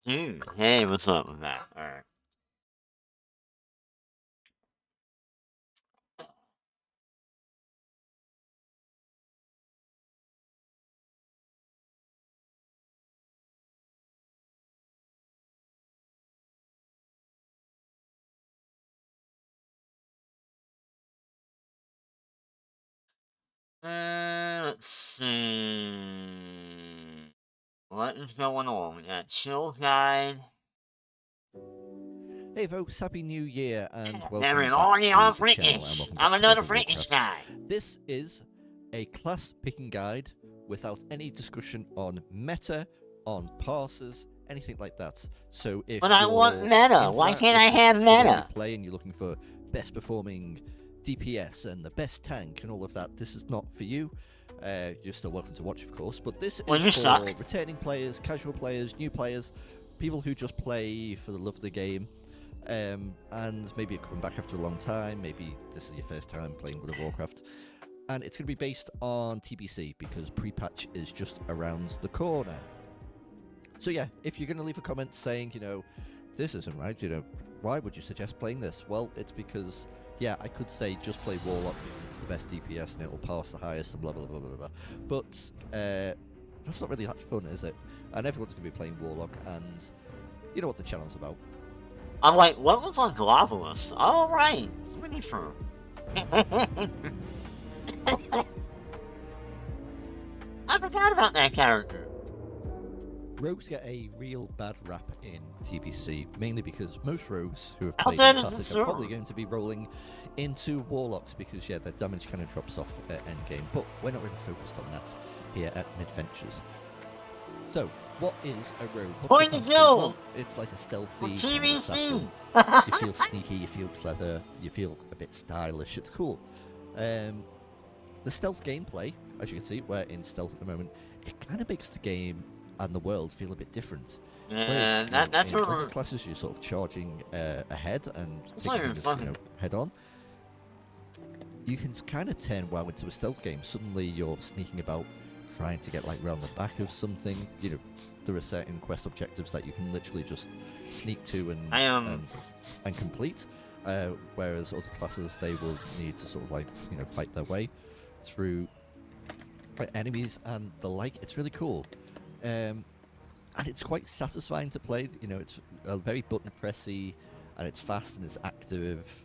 Dude, hey, what's up with that? Alright. Let's see. What is going on? We got Chill Guide. Hey folks, Happy New Year and welcome Every back morning to I'm the channel and Freakish. welcome I'm back to another World of Freakish Warcraft. guy. This is a class picking guide without any discussion on meta, on parsers, anything like that. So if But I want you're meta. into Why that, can't if I this have is the way meta? you play and you're looking for best performing DPS and the best tank and all of that, this is not for you. You're still welcome to watch, of course, but this Well, you is for suck. returning players, casual players, new players, people who just play for the love of the game. And maybe you're coming back after a long time, maybe this is your first time playing World of Warcraft, and it's going to be based on TBC because pre-patch is just around the corner. So yeah, if you're going to leave a comment saying, this isn't right, why would you suggest playing this? Well, it's because, yeah, I could say just play Warlock because it's the best DPS and it'll pass the highest and blah blah blah blah blah, but that's not really that fun, is it? And everyone's going to be playing Warlock, and you know what the channel's about. I'm like, what was on Globalist? Oh, right. Swinifer. I forgot about that character. Rogues get a real bad rap in TBC, mainly because most rogues who have How played bad in is it, Classic sir? are probably going to be rolling into Warlocks because, yeah, their damage kind of drops off at endgame, but we're not really focused on that here at Midventures. So, what is a rogue? Point to kill! Well, it's like a stealthy TBC! assassin. You feel sneaky, you feel clever, you feel a bit stylish, it's cool. The stealth gameplay, as you can see, we're in stealth at the moment, it kind of makes the game and the world feel a bit different. Yeah, Whereas, that's in what other classes, you're sort of charging ahead and like taking things, fucking- head on. You can kind of turn WoW into a stealth game. Suddenly, you're sneaking about, trying to get like around the back of something. There are certain quest objectives that you can literally just sneak to and complete. Whereas other classes, they will need to sort of like fight their way through enemies and the like. It's really cool. And it's quite satisfying to play. It's very button pressy, and it's fast and it's active,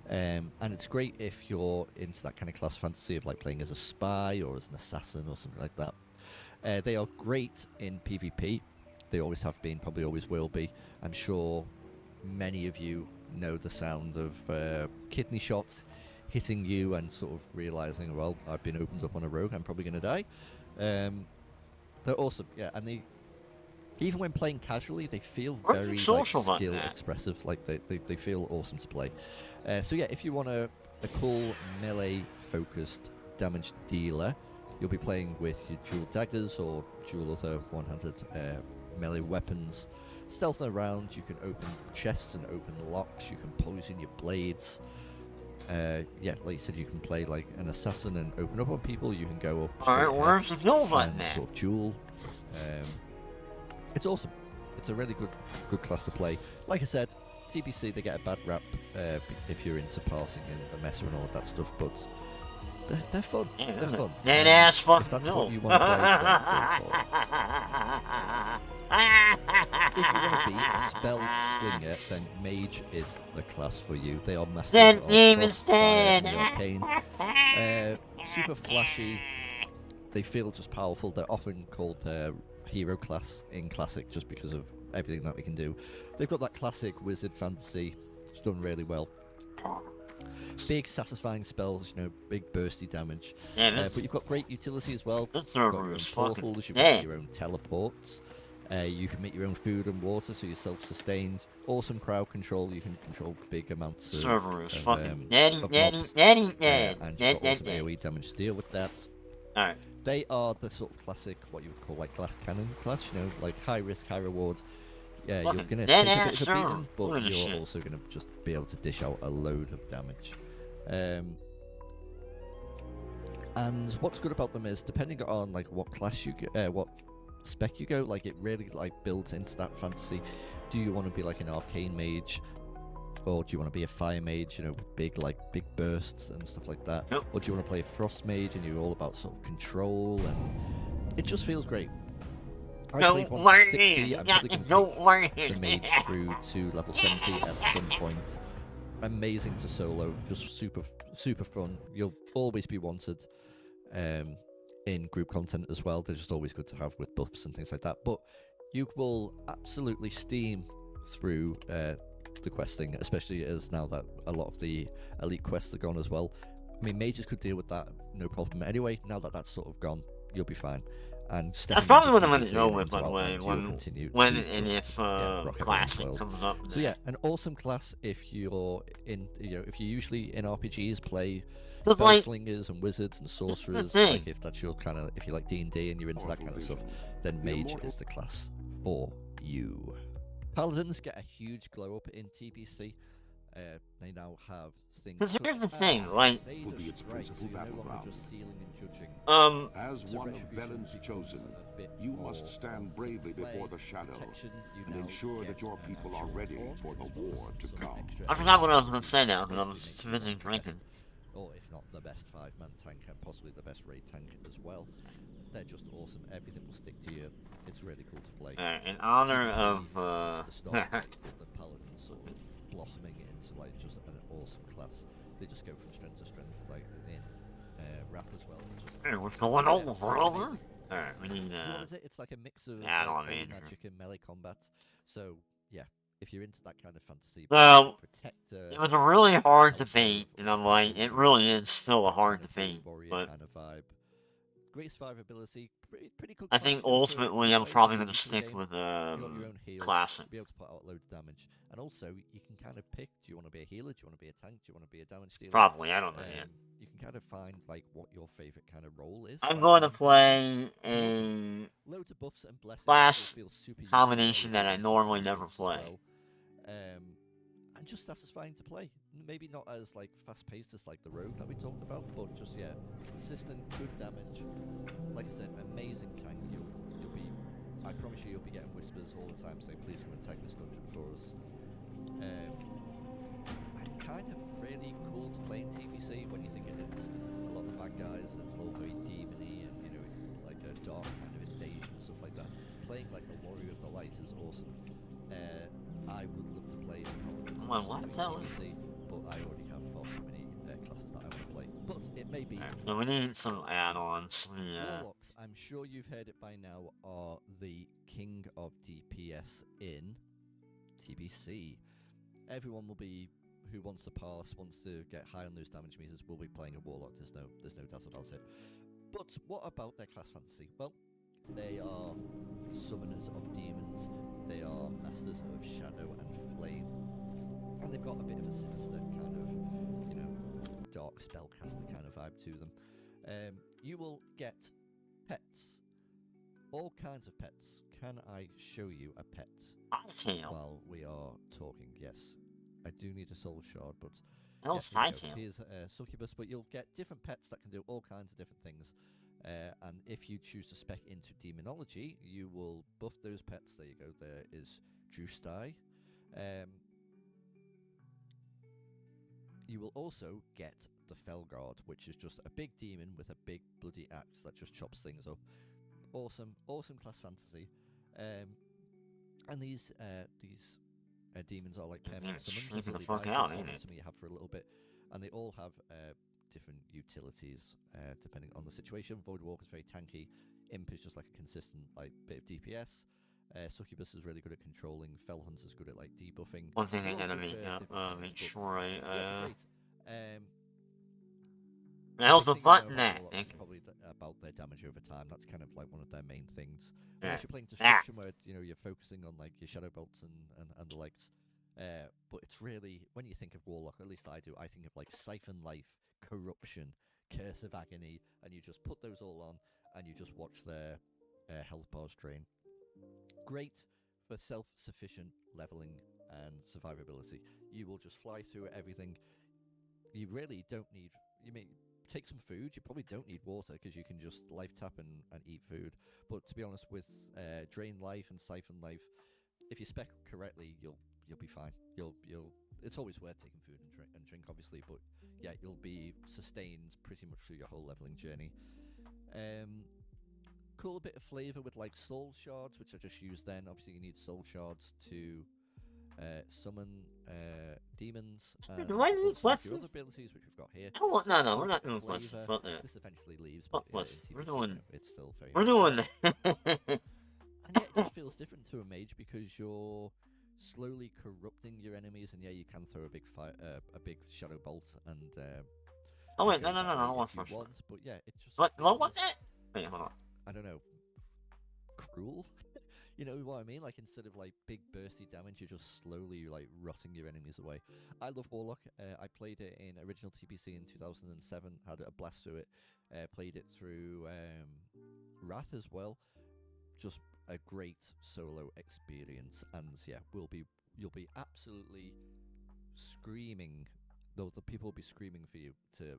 and it's great if you're into that kind of class fantasy of like playing as a spy or as an assassin or something like that. They are great in PvP. They always have been, probably always will be. I'm sure many of you know the sound of kidney shots hitting you and sort of realizing, well, I've been opened up on a rogue, I'm probably going to die. They're awesome, yeah, and even when playing casually, they feel very skill expressive. Like they feel awesome to play. So yeah, if you want a cool melee focused damage dealer, you'll be playing with your dual daggers or dual other one-handed melee weapons. Stealthing around, you can open chests and open locks. You can poison your blades. Yeah, like you said, you can play like an assassin and open up on people. You can go up. Alright, where's the kill button and sort of duel. It's awesome. It's a really good class to play. Like I said, TBC, they get a bad rap if you're into parsing and the meta and all of that stuff, but they're fun. Yeah, they're fun. Dead ass fucking if that's no. what you want to play, then go for it. If you want to be a spell slinger, then Mage is the class for you. They are masters Then of name Frost, Fire, instead. and Arcane. Super flashy. They feel just powerful. They're often called hero class in Classic just because of everything that they can do. They've got that classic wizard fantasy. It's done really well. Big satisfying spells, big bursty damage. Yeah, but you've got great utility as well. this You've got server your own is fucking portals, you've dead. got your own teleports. You can make your own food and water, so you're self-sustained. Awesome crowd control. You can control big amounts of Server is fucking of dead. mobs. And And dead, you've got awesome AoE damage to deal with that. Alright. They are the sort of classic, what you would call like glass cannon class, like high risk, high reward. Yeah, you're going to take a bit of a beating, but you're also going to just be able to dish out a load of damage. And what's good about them is, depending on like what class you get, what spec you go. Like, it really like builds into that fantasy. Do you want to be like an arcane mage, or do you want to be a fire mage? You know, big bursts and stuff like that. Yep. Or do you want to play a frost mage and you're all about sort of control, and it just feels great. I played Don't 160. I'm probably going to don't take the mage through to level 70 at some point. Amazing to solo, just super fun. You'll always be wanted in group content as well. They're just always good to have with buffs and things like that. But you will absolutely steam through the questing, especially as now that a lot of the elite quests are gone as well. I mean, mages could deal with that no problem anyway. Now that that's sort of gone, you'll be fine. And that's probably what I'm going to go with, by the way, when and if Classic comes up. So yeah, an awesome class if you're in, if you usually in RPGs play slingers and wizards and sorcerers, like if that's your kind of, if you like D&D and you're into that kind of stuff, then Mage is the class for you. Paladins get a huge glow up in TBC. They now have things. Because here's the thing, like, will be its principal battleground. As one of Velen's chosen, you must stand bravely before the shadow and ensure that your people are ready for the war to come. I forgot what I was going to say now because I was too busy drinking. Or if not the best 5-man tank and possibly the best raid tank as well. They're just awesome. Everything will stick to you. It's really cool to play. In honor of the paladins sort of blossoming into like just an awesome class. They just go from strength to strength, like in Wrath as well. Hey, what's going on, brother? Alright, we need what is it? It's like a mix of magic and melee combat. So yeah, if you're into that kind of fantasy, well, Protector, it was a really hard defeat, and I'm like, it really is still a hard defeat, but kind of vibe. Great survivability, pretty good. I think ultimately I'm probably going to stick with Classic. Be able to put out loads of damage, and also you can kind of pick: do you want to be a healer? Do you want to be a tank? Do you want to be a damage dealer? Probably, I don't know yet. You can kind of find like what your favorite kind of role is. I'm going to play a loads of buffs and blessings class combination that I normally never play. And just satisfying to play. Maybe not as like fast-paced as like the rogue that we talked about, but just consistent, good damage. Like I said, amazing tank. You'll be. I promise you'll be getting whispers all the time saying, "Please come and tank this dungeon for us." And kind of really cool to play in TBC when you think it's a lot of bad guys. It's all very demony and like a dark kind of invasion and stuff like that. Playing like a warrior of the light is awesome. I would love to play well, what the hell? But I already have far too many classes that I want to play. But it may be. So we need some add-ons. Warlocks, I'm sure you've heard it by now, are the king of DPS in TBC. Everyone will be who wants to pass, wants to get high on those damage meters, will be playing a warlock. There's no doubt about it. But what about their class fantasy? Well, they are summoners of demons. They are masters of shadow and flame, and they've got a bit of a sinister kind of, dark spellcaster kind of vibe to them. You will get pets, all kinds of pets. Can I show you a pet while we are talking? Yes, I do need a soul shard, but here's a succubus. But you'll get different pets that can do all kinds of different things. And if you choose to spec into demonology, you will buff those pets. There you go. There is Drustai. You will also get the Felguard, which is just a big demon with a big bloody axe that just chops things up. Awesome class fantasy. And these demons are like permanent summons. The fuck out, ain't it? Something you have for a little bit, and they all have different utilities depending on the situation. Voidwalker is very tanky. Imp is just like a consistent bit of DPS. Succubus is really good at controlling. Fellhunt is good at debuffing. One thing I'm gonna make sure I how's the button that? Probably about their damage over time. That's kind of one of their main things. Yeah. Unless you're playing Destruction, where you're focusing on your shadow bolts and the likes. But it's really, when you think of Warlock, at least I do, I think of Siphon Life, Corruption, Curse of Agony, and you just put those all on and you just watch their health bars drain. Great for self-sufficient leveling and survivability. You will just fly through everything. You really don't need. take some food. You probably don't need water because you can just life tap and eat food. But to be honest, with Drain Life and Siphon Life, if you spec correctly, you'll be fine. It's always worth taking food and drink, obviously, but yeah, you'll be sustained pretty much through your whole leveling journey. Cool bit of flavor with like soul shards, which I just used then. Obviously, you need soul shards to summon demons. Do I need quests? Your other abilities, which we've got here. No, we're not doing quests. This eventually leaves, but we're doing. It's still very. We're doing. And yet, it just feels different to a mage because you're slowly corrupting your enemies, and yeah, you can throw a big shadow bolt and. Oh wait, no, what's first? But yeah, it just. What was it? Wait, hold on. I don't know. Cruel. You know what I mean? Like, instead of like big bursty damage, you're just slowly like rotting your enemies away. I love Warlock. I played it in original TPC in 2007. Had a blast through it. Played it through Wrath as well. Just a great solo experience, and yeah, you'll be absolutely screaming. Though the people will be screaming for you to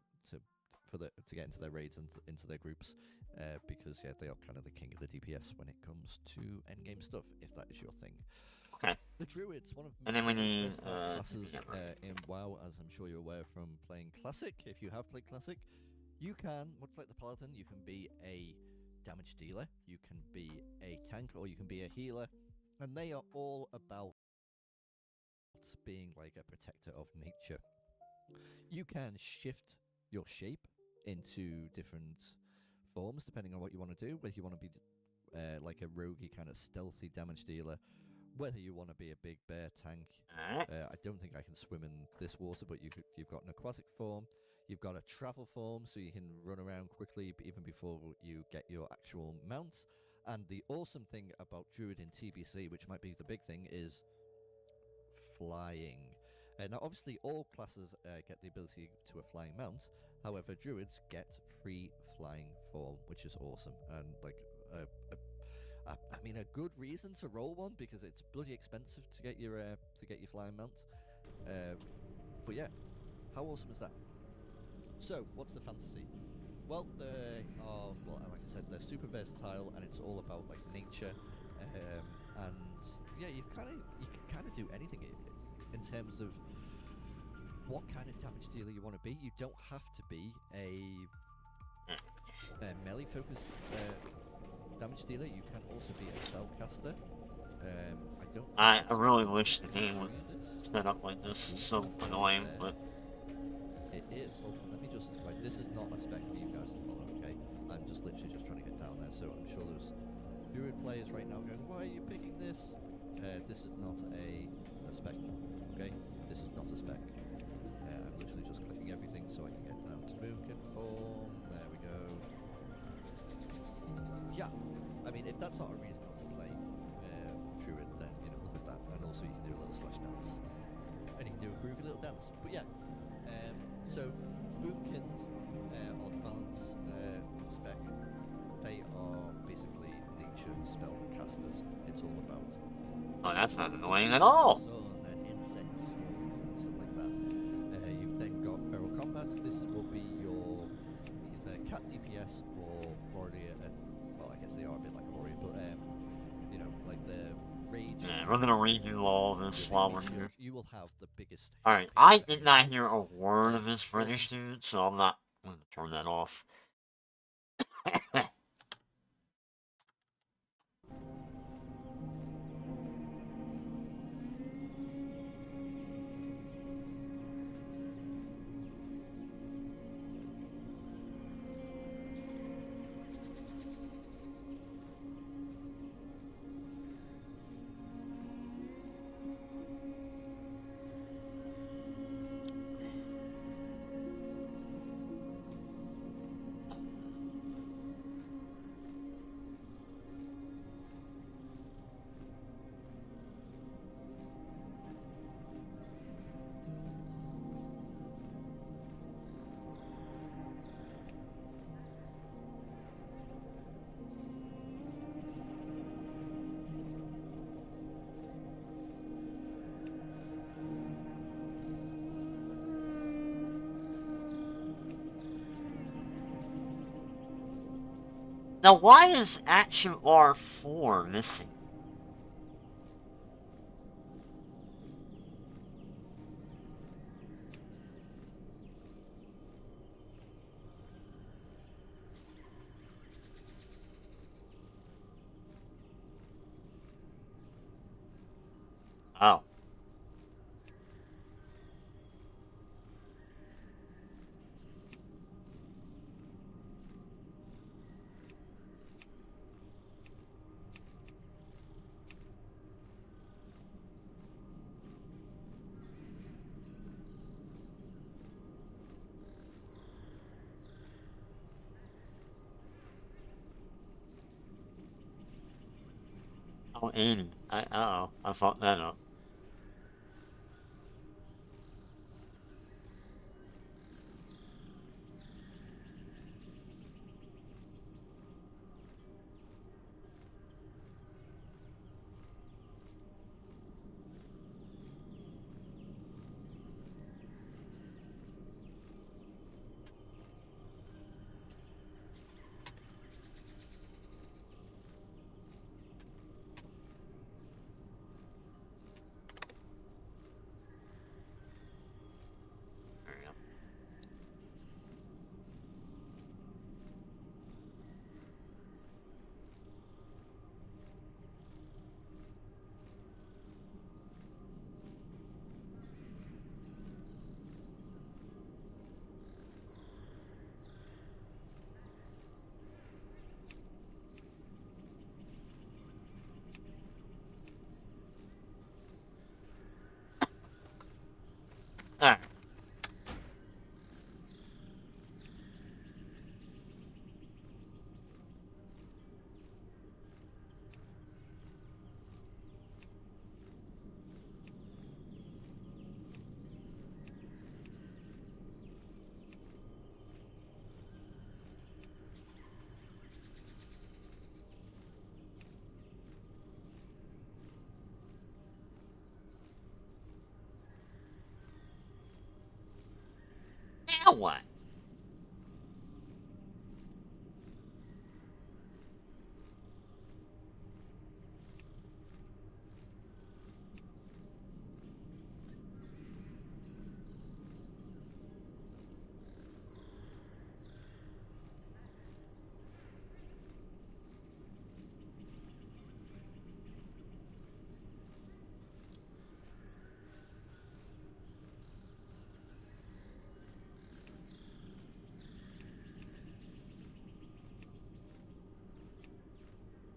get into their raids and into their groups, because yeah, they are kind of the king of the DPS when it comes to endgame stuff, if that is your thing. Okay. The Druids, one of and then we need classes in WoW, as I'm sure you're aware from playing Classic. If you have played Classic, you can, much like the Paladin, you can be a damage dealer, you can be a tank, or you can be a healer, and they are all about being like a protector of nature. You can shift your shape into different forms depending on what you want to do, whether you want to be like a roguey kind of stealthy damage dealer, whether you want to be a big bear tank. I don't think I can swim in this water, but you've got an aquatic form, you've got a travel form, so you can run around quickly even before you get your actual mount. And the awesome thing about Druid in TBC, which might be the big thing, is flying. Now, obviously, all classes get the ability to a flying mount. However, Druids get free flying form, which is awesome, and like I mean, a good reason to roll one because it's bloody expensive to get your flying mount. But yeah, how awesome is that? So, what's the fantasy? Well, they are, like I said, they're super versatile, and it's all about like nature, and yeah, you can kind of do anything in terms of what kind of damage dealer you want to be. You don't have to be a melee focused damage dealer. You can also be a spellcaster. I really wish the game would set up like this. It's so annoying, but it is. Oh, let me just like, this is not a spec for you guys to follow, okay? I'm just literally just trying to get down there, so I'm sure there's Druid players right now going, why are you picking this? This is not a spec, okay? This is not a spec. I'm literally just clicking everything so I can get down to Boomkin form. There we go. Yeah, I mean, if that's not a reason not to play Druid, then, you know, look at that. And also you can do a little slash dance. And you can do a groovy little dance. But yeah, so Boomkins on balance spec, they are basically nature spell casters. It's all about. Oh, that's not annoying at all. Sun and insects and stuff like that. You've then got feral combats. This will be your either cat DPS or warrior. Well, I guess they are a bit like a warrior, but you know, like the rage. Yeah, we're gonna redo all this while we're here. You will have the biggest. Alright, I did not hear a word of this British dude, so I'm not gonna turn that off. Now, why is Action R4 missing? Oh. Oh, 80. Uh-oh. I fucked that up. There we go. Alright. Now what?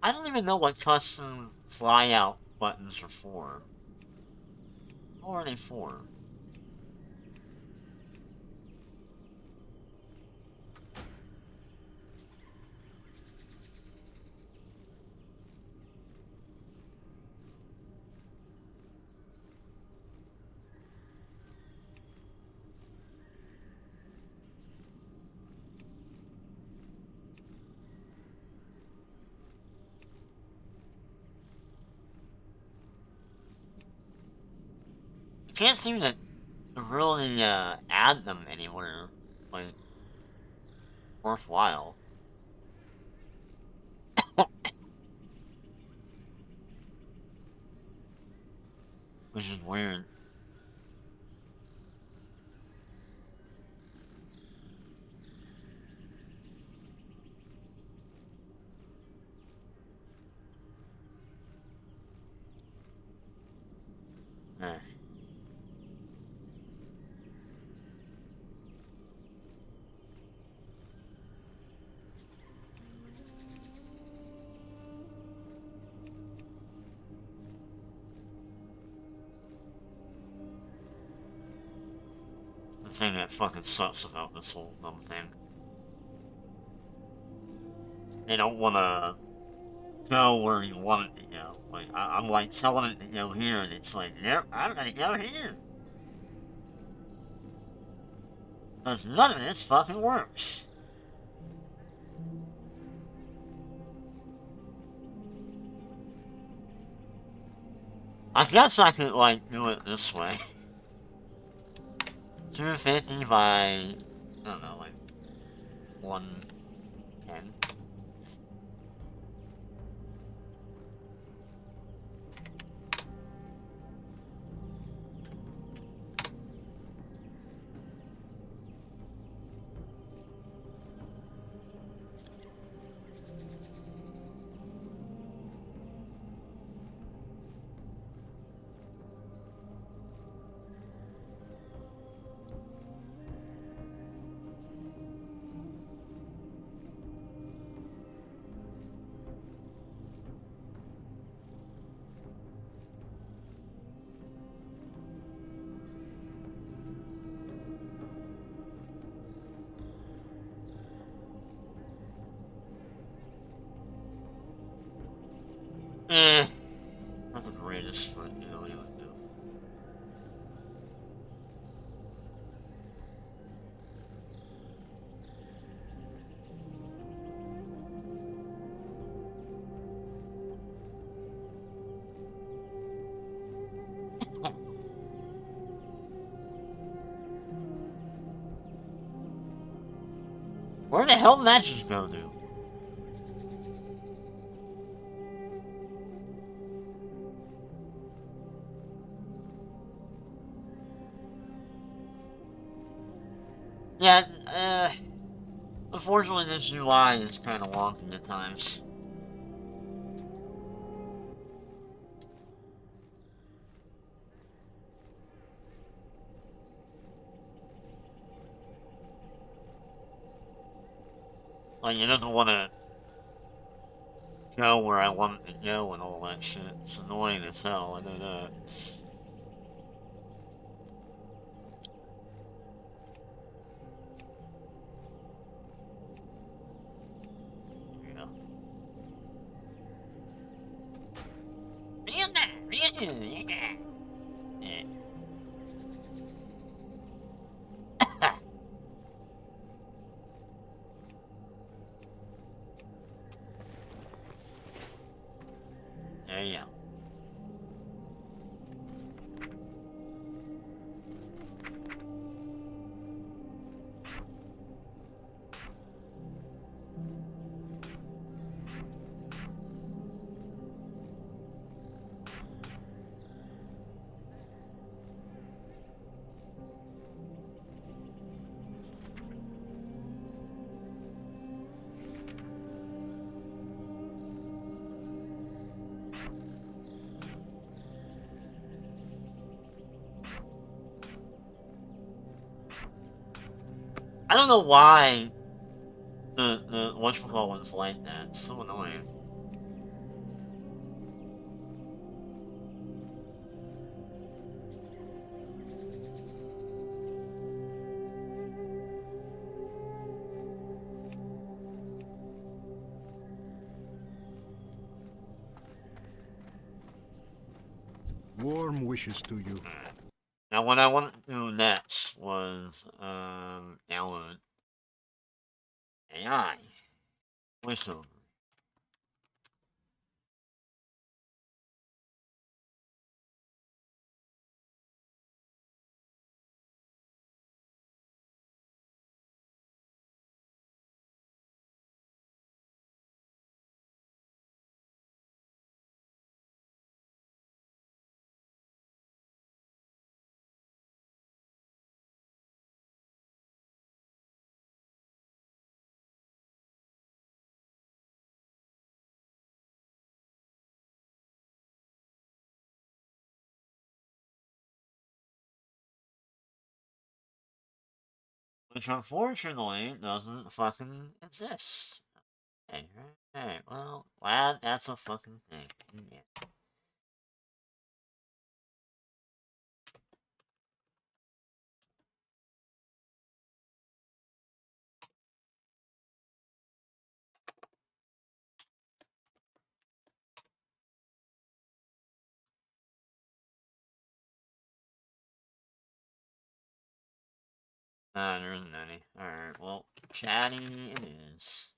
I don't even know what custom flyout buttons are for. What are they for? I can't seem to really add them anywhere, like, worthwhile. Which is weird. Eh. The thing that fucking sucks about this whole dumb thing. They don't wanna go where you want it to go. Like, I'm like telling it to go here, and it's like, nope, I'm gonna go here. Because none of this fucking works. I guess I could, like, do it this way. 250 by, I don't know, like, 110. Eh, not the greatest, but you know, you would do. Where the hell did that just go to? Yeah, unfortunately this UI is kind of wonky at times. Like, it doesn't want to go where I want it to go and all that shit. It's annoying as hell, I know that. Yeah. Yeah. I don't know why the whatchamacallit one's like that. It's so annoying. Warm wishes to you. Now, what I wanted to do next was download AI voiceover. Which unfortunately doesn't fucking exist. Okay, alright, well, glad that's a fucking thing. Yeah. There isn't any. Alright, well, chatty it is.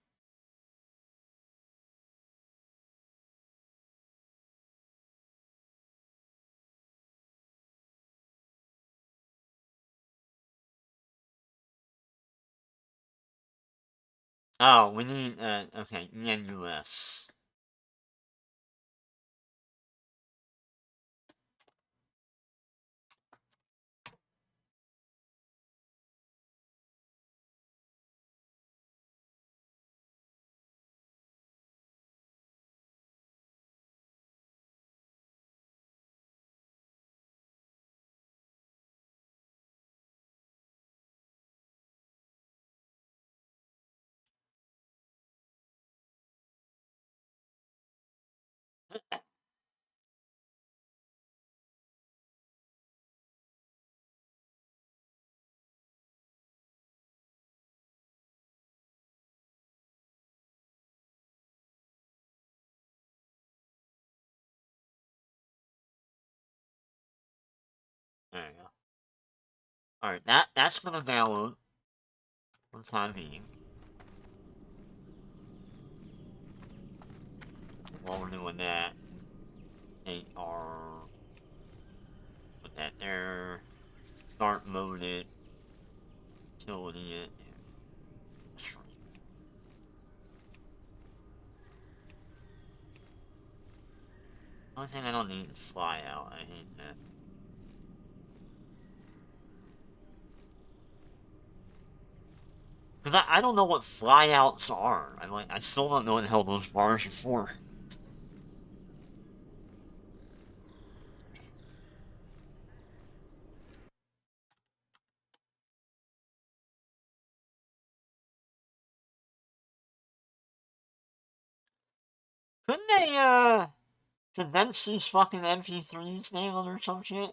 Oh, we need, okay, ENUS. Alright, that's gonna download for the time being. While we're doing that, AR, put that there, start mode it, utility it, and shrink. Only thing I don't need is fly out. I hate that. Because I don't know what flyouts are. I still don't know what the hell those bars are for. Couldn't they, condense these fucking MP3s down or some shit?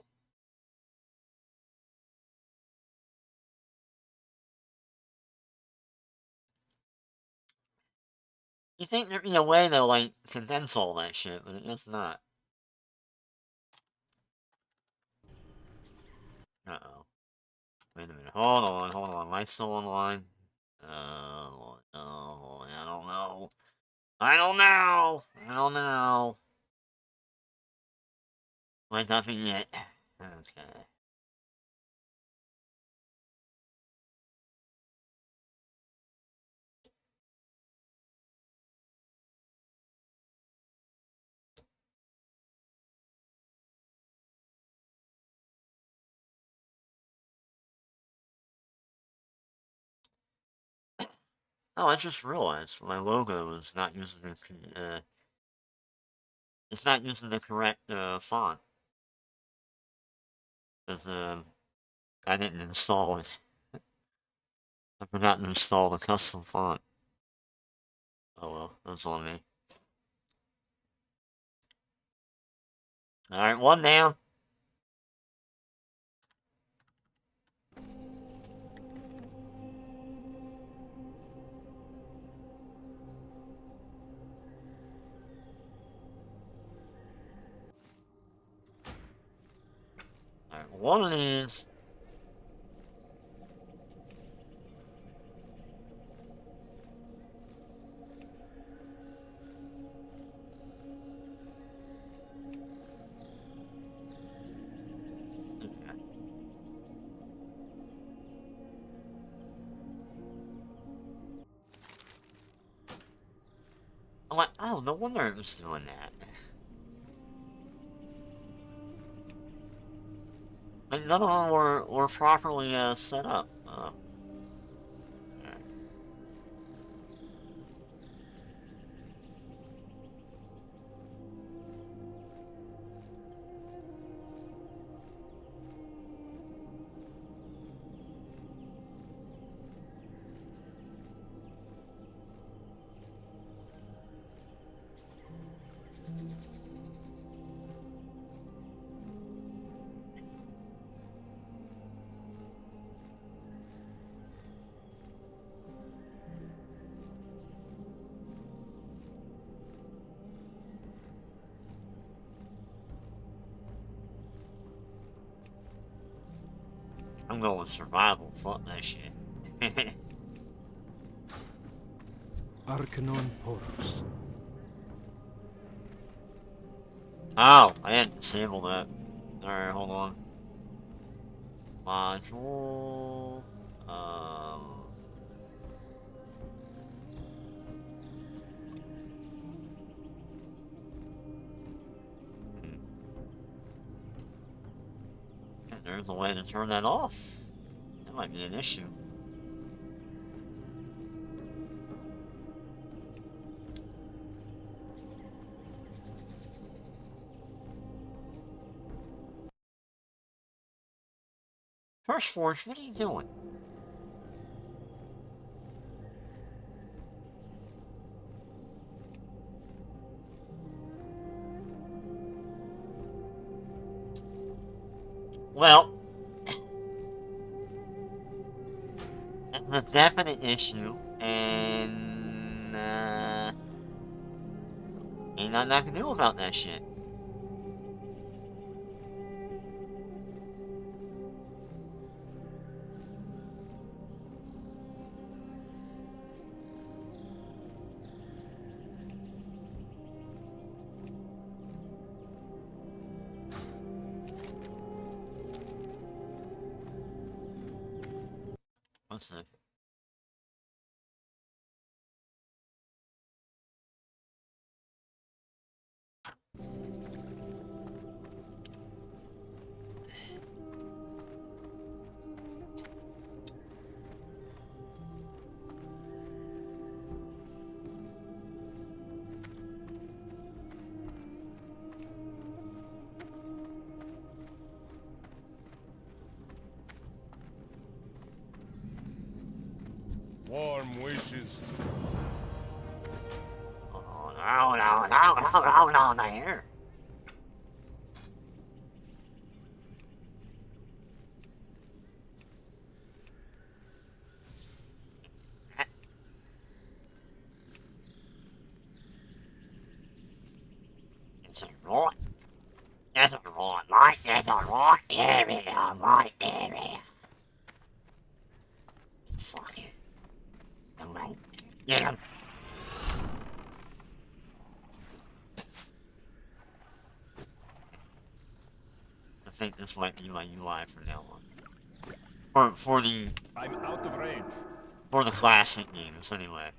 You think there'd be a way to, like, condense all that shit, but it's not. Uh-oh. Wait a minute. Hold on. Am I still online? Oh, no. I don't know. I don't know. Might not be yet. Okay. Oh, I just realized my logo is not using it's not using the correct, font. Because, I didn't install it. I forgot to install the custom font. Oh well, that's on me. Alright, one down. Alright, one of these. I'm like, oh, no wonder it was doing that. Like, none of them were properly, set up. Yeah. I'm going with survival. Fuck that shit. Arcanon Porus. Oh, I hadn't disabled that. Alright, hold on. Module. Hmm. There's a way to turn that off. That might be an issue. First Forge, what are you doing? Well, that's a definite issue, and ain't nothing I can do about that shit. Let's see. Warm wishes. Oh, no, not here. It's a right. That's a right, mate. That's a right area, right area. Fuck you. Alright. Get him. I think this might be my UI from now on. For the I'm out of range. for the classic games anyway.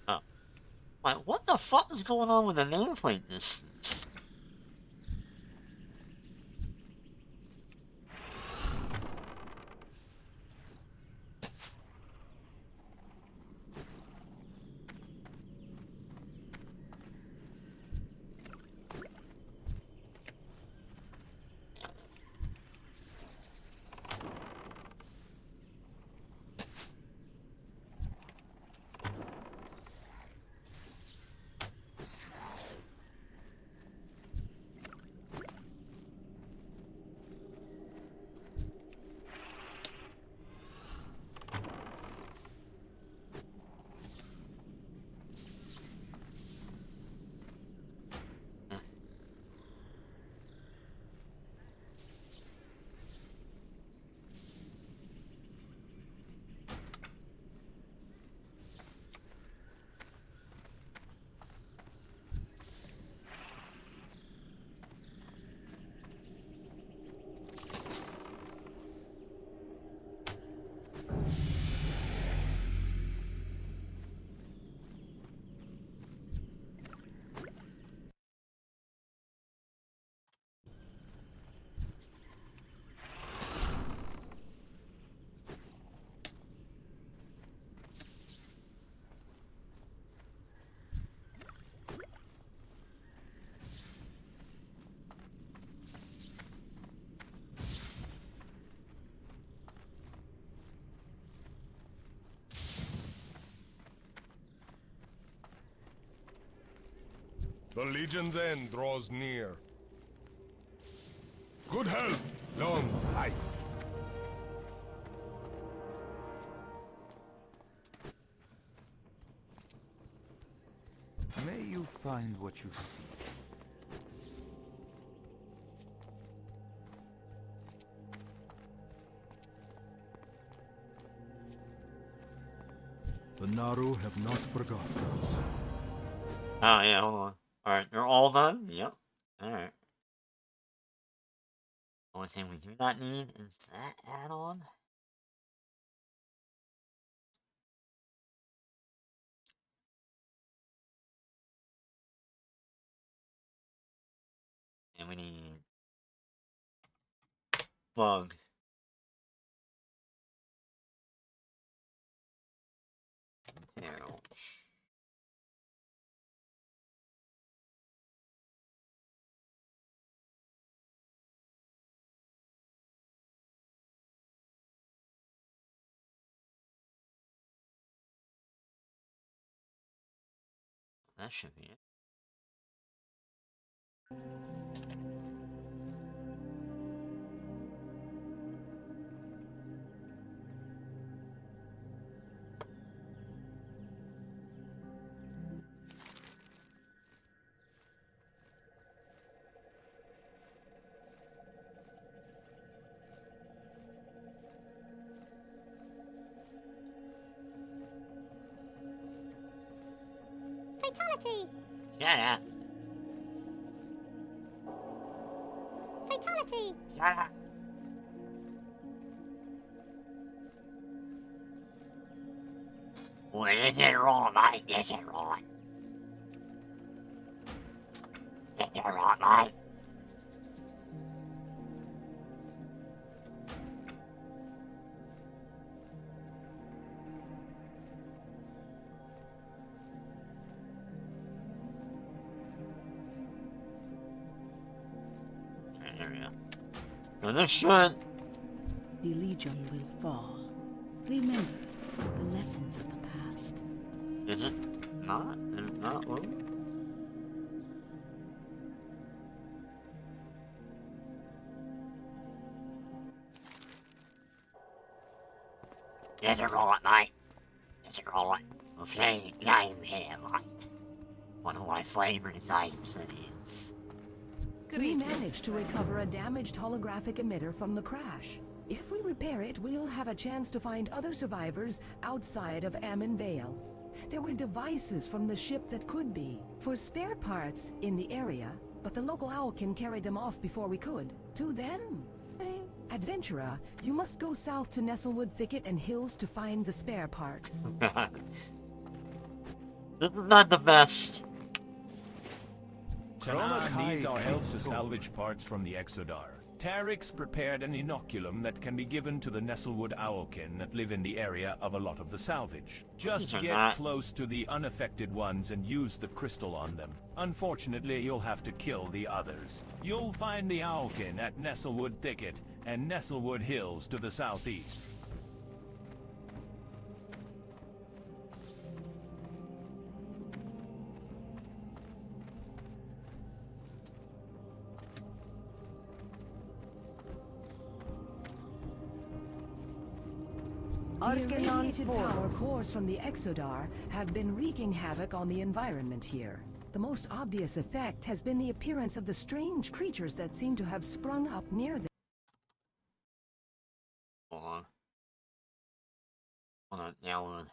Oh. Like, what the fuck is going on with the nameplate distance? The Legion's end draws near. Good help, long life. May you find what you seek. The Naru have not forgotten us. Oh, yeah, hold on. Alright, they're all done? Yep. Alright. Only thing we do not need is that add-on. And we need bug. Material. That should be it. Fatality! Yeah. Fatality! Yeah. Well, is it right, mate? Is it right? Is it right, mate? There we go. No, this should. The Legion will fall. Remember the lessons of the past. Is it not? Is it not LUL? Is it right, mate? Is it right? We'll play a game here, mate. One of my favourite games it is. We managed to recover a damaged holographic emitter from the crash. If we repair it, we'll have a chance to find other survivors outside of Ammon Vale. There were devices from the ship that could be for spare parts in the area, but the local Owlkin carried them off before we could. To them, adventurer, you must go south to Nestlewood Thicket and Hills to find the spare parts. This is not the best. Chana needs our help to salvage parts from the Exodar. Tarix prepared an inoculum that can be given to the Nestlewood Owlkin that live in the area of a lot of the salvage. Just get close to the unaffected ones and use the crystal on them. Unfortunately, you'll have to kill the others. You'll find the Owlkin at Nestlewood Thicket and Nestlewood Hills to the southeast. The irradiated power cores from the Exodar have been wreaking havoc on the environment here. The most obvious effect has been the appearance of the strange creatures that seem to have sprung up near them. Hold on. Hold on, now on.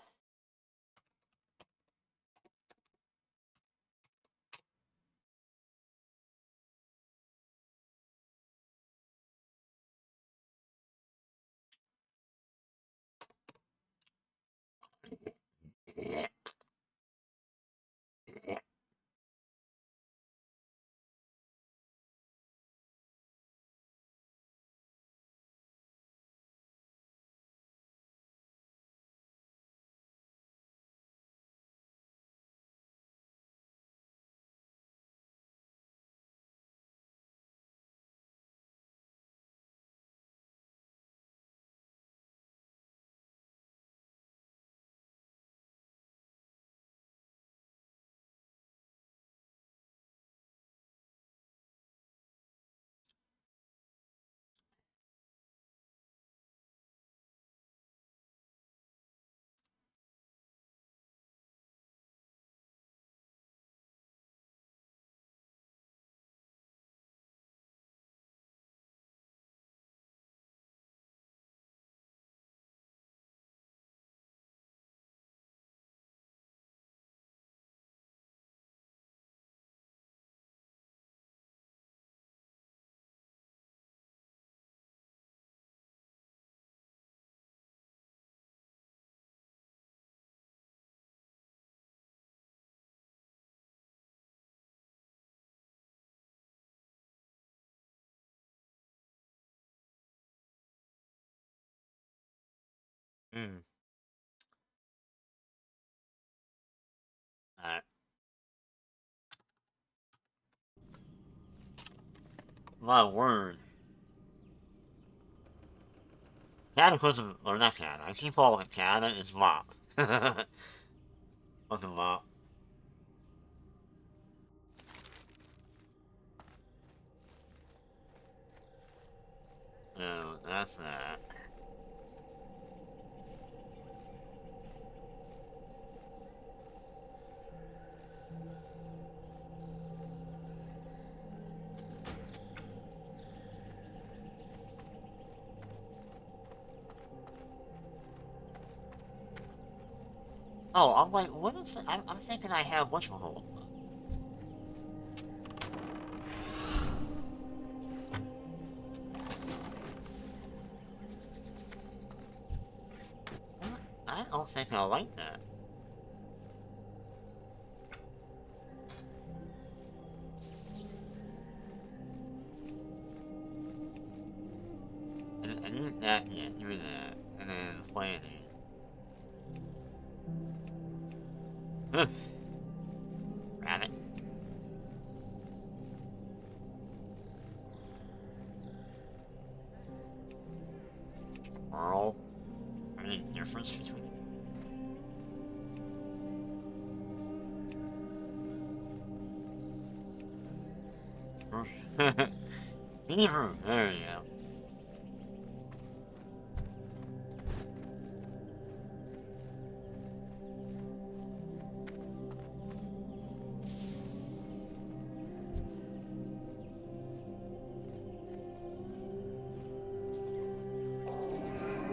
Hmm. Alright. My word. Cataclysm, or not Cata, I keep calling it Cata, it's Mop. Fucking Mop. That's that. Oh, I'm like, what is it? I'm thinking I have whatchamacallit. I don't think I like that. I need that, yeah, give me that. And then planning. Rabbit. Squirrel. Any difference between Beaver, there you go.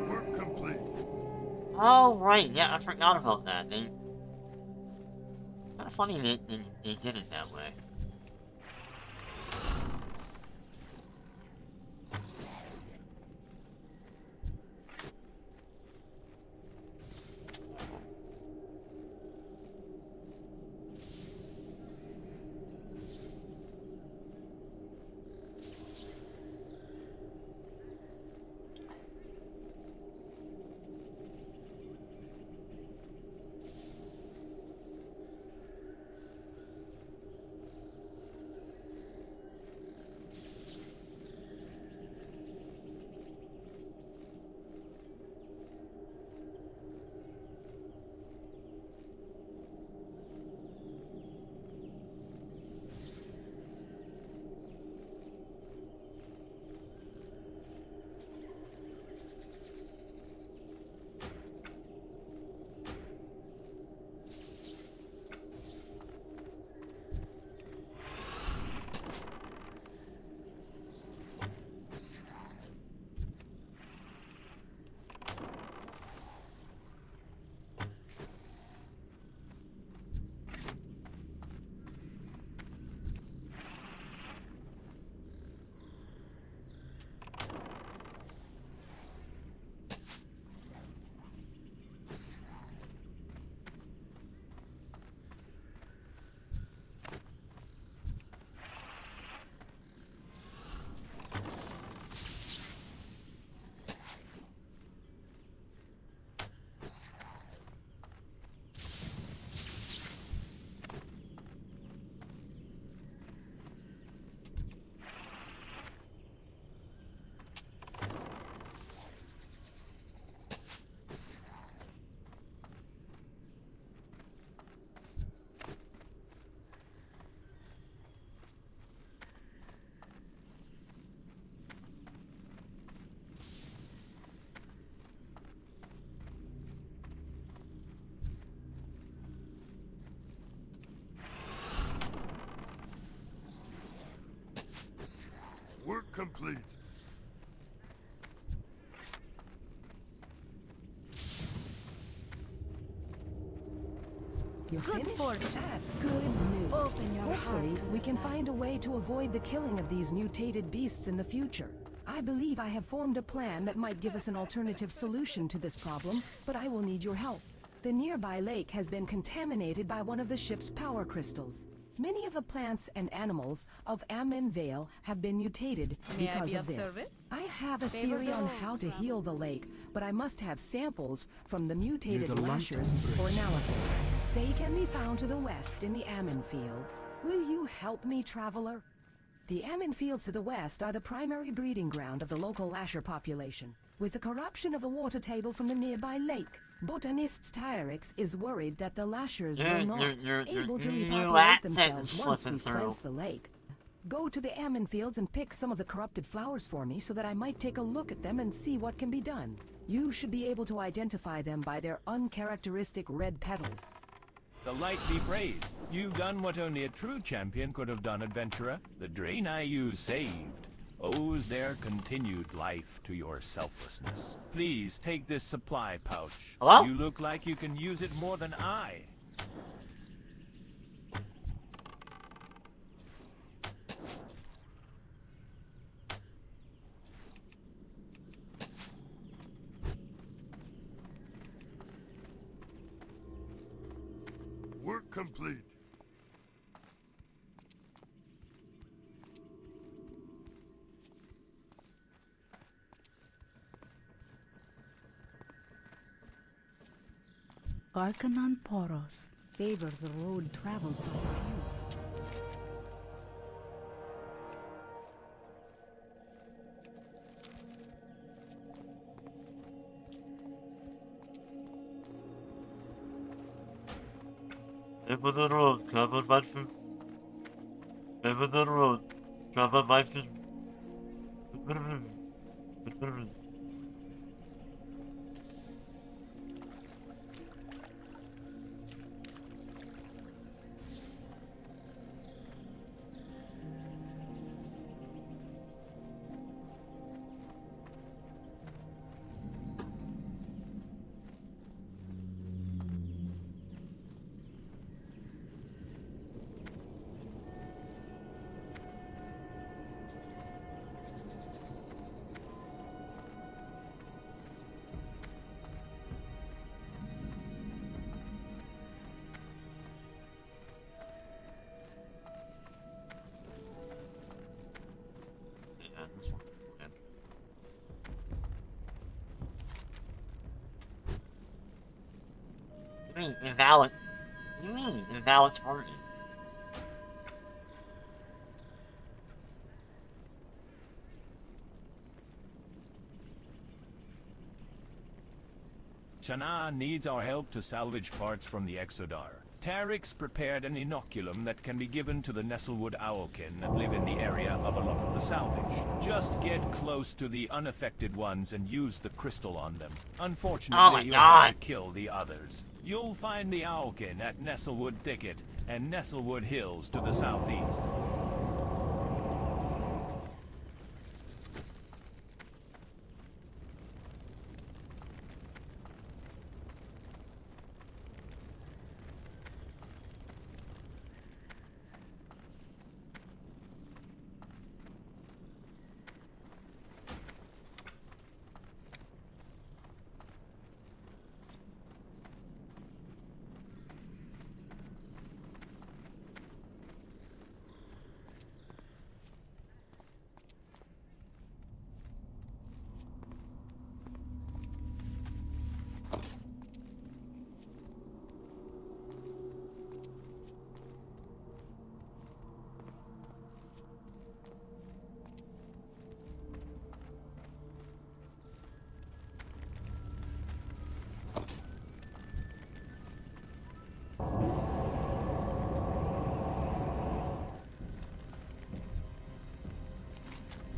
Work complete. Oh, right, yeah, I forgot about that. They... Kinda funny they did it that way. Work complete. You're Good finished? fortune. That's good news. Open your Hopefully, heart to we can the find a way to avoid the killing of these mutated beasts in the future. I believe I have formed a plan that might give us an alternative solution to this problem, but I will need your help. The nearby lake has been contaminated by one of the ship's power crystals. Many of the plants and animals of Amen Vale have been mutated May I because be of of this. service? I have a Favor theory on the how to traveler. heal the lake, but I must have samples from the Near mutated the lashers Lantern for Bridge. analysis. They can be found to the west in the Ammon Fields. Will you help me, traveler? The Ammon Fields to the west are the primary breeding ground of the local lasher population. With the corruption of the water table from the nearby lake, botanist Tyrix is worried that the lashers will not able to New repopulate accent themselves once slipping we through. cleanse the lake. Go to the almond fields and pick some of the corrupted flowers for me so that I might take a look at them and see what can be done. You should be able to identify them by their uncharacteristic red petals. The light be praised. You've done what only a true champion could have done, adventurer. The Draenei you saved owes their continued life to your selflessness. Please take this supply pouch. Hello? You look like you can use it more than I. Work complete. Arcanon Poros favor the road traveled by the few. Over the road, traveled by few. Over the road, traveled by few. Invalid. What do you mean, invalid target? Shana needs our help to salvage parts from the Exodar. Tarek's prepared an inoculum that can be given to the Nestlewood Owlkin that live in the area of a lot of the salvage. Just get close to the unaffected ones and use the crystal on them. Unfortunately, you'll have to kill the others. You'll find the Owlkin at Nestlewood Thicket and Nestlewood Hills to the southeast.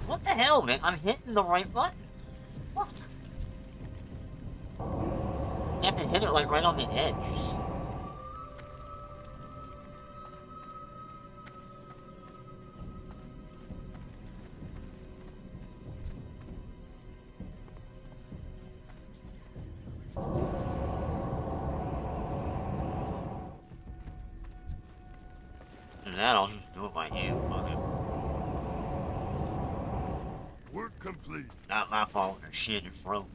What the hell, man? I'm hitting the right button. What? You have to hit it like right on the edge. And that I'll just do it by hand, fuck it. Work complete. Not my fault, your shit is broke.